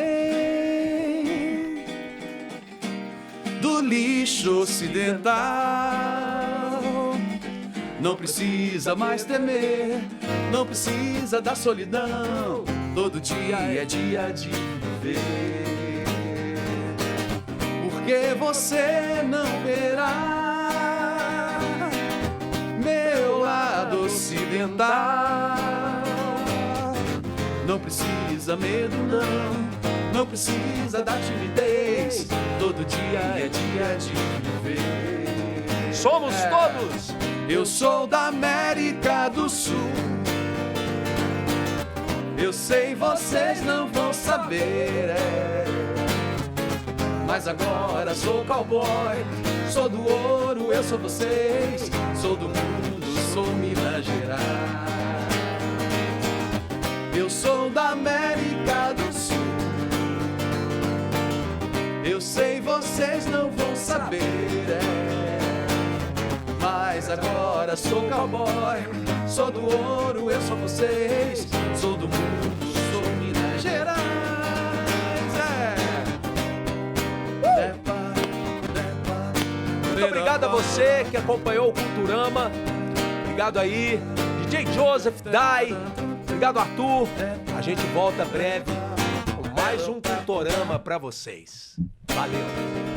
do lixo ocidental. Não precisa mais temer, não precisa da solidão. Todo dia é dia de viver. Porque você não verá meu lado ocidental. Não precisa medo, não precisa da timidez. Todo dia é dia de viver. Somos todos! Eu sou da América do Sul. Eu sei, vocês não vão saber, mas agora sou cowboy. Sou do ouro, eu sou vocês. Sou do mundo, sou Minas Gerais. Eu sou da América do Sul. Eu sei, vocês não vão saber, mas agora sou cowboy. Sou do ouro, eu sou vocês. Sou do mundo, sou Minas Gerais. Lepa, lepa, Muito obrigado a você que acompanhou o Culturama. Obrigado aí, DJ Joseph, Dai. Obrigado, Arthur. A gente volta breve com mais um Culturama pra vocês. Valeu.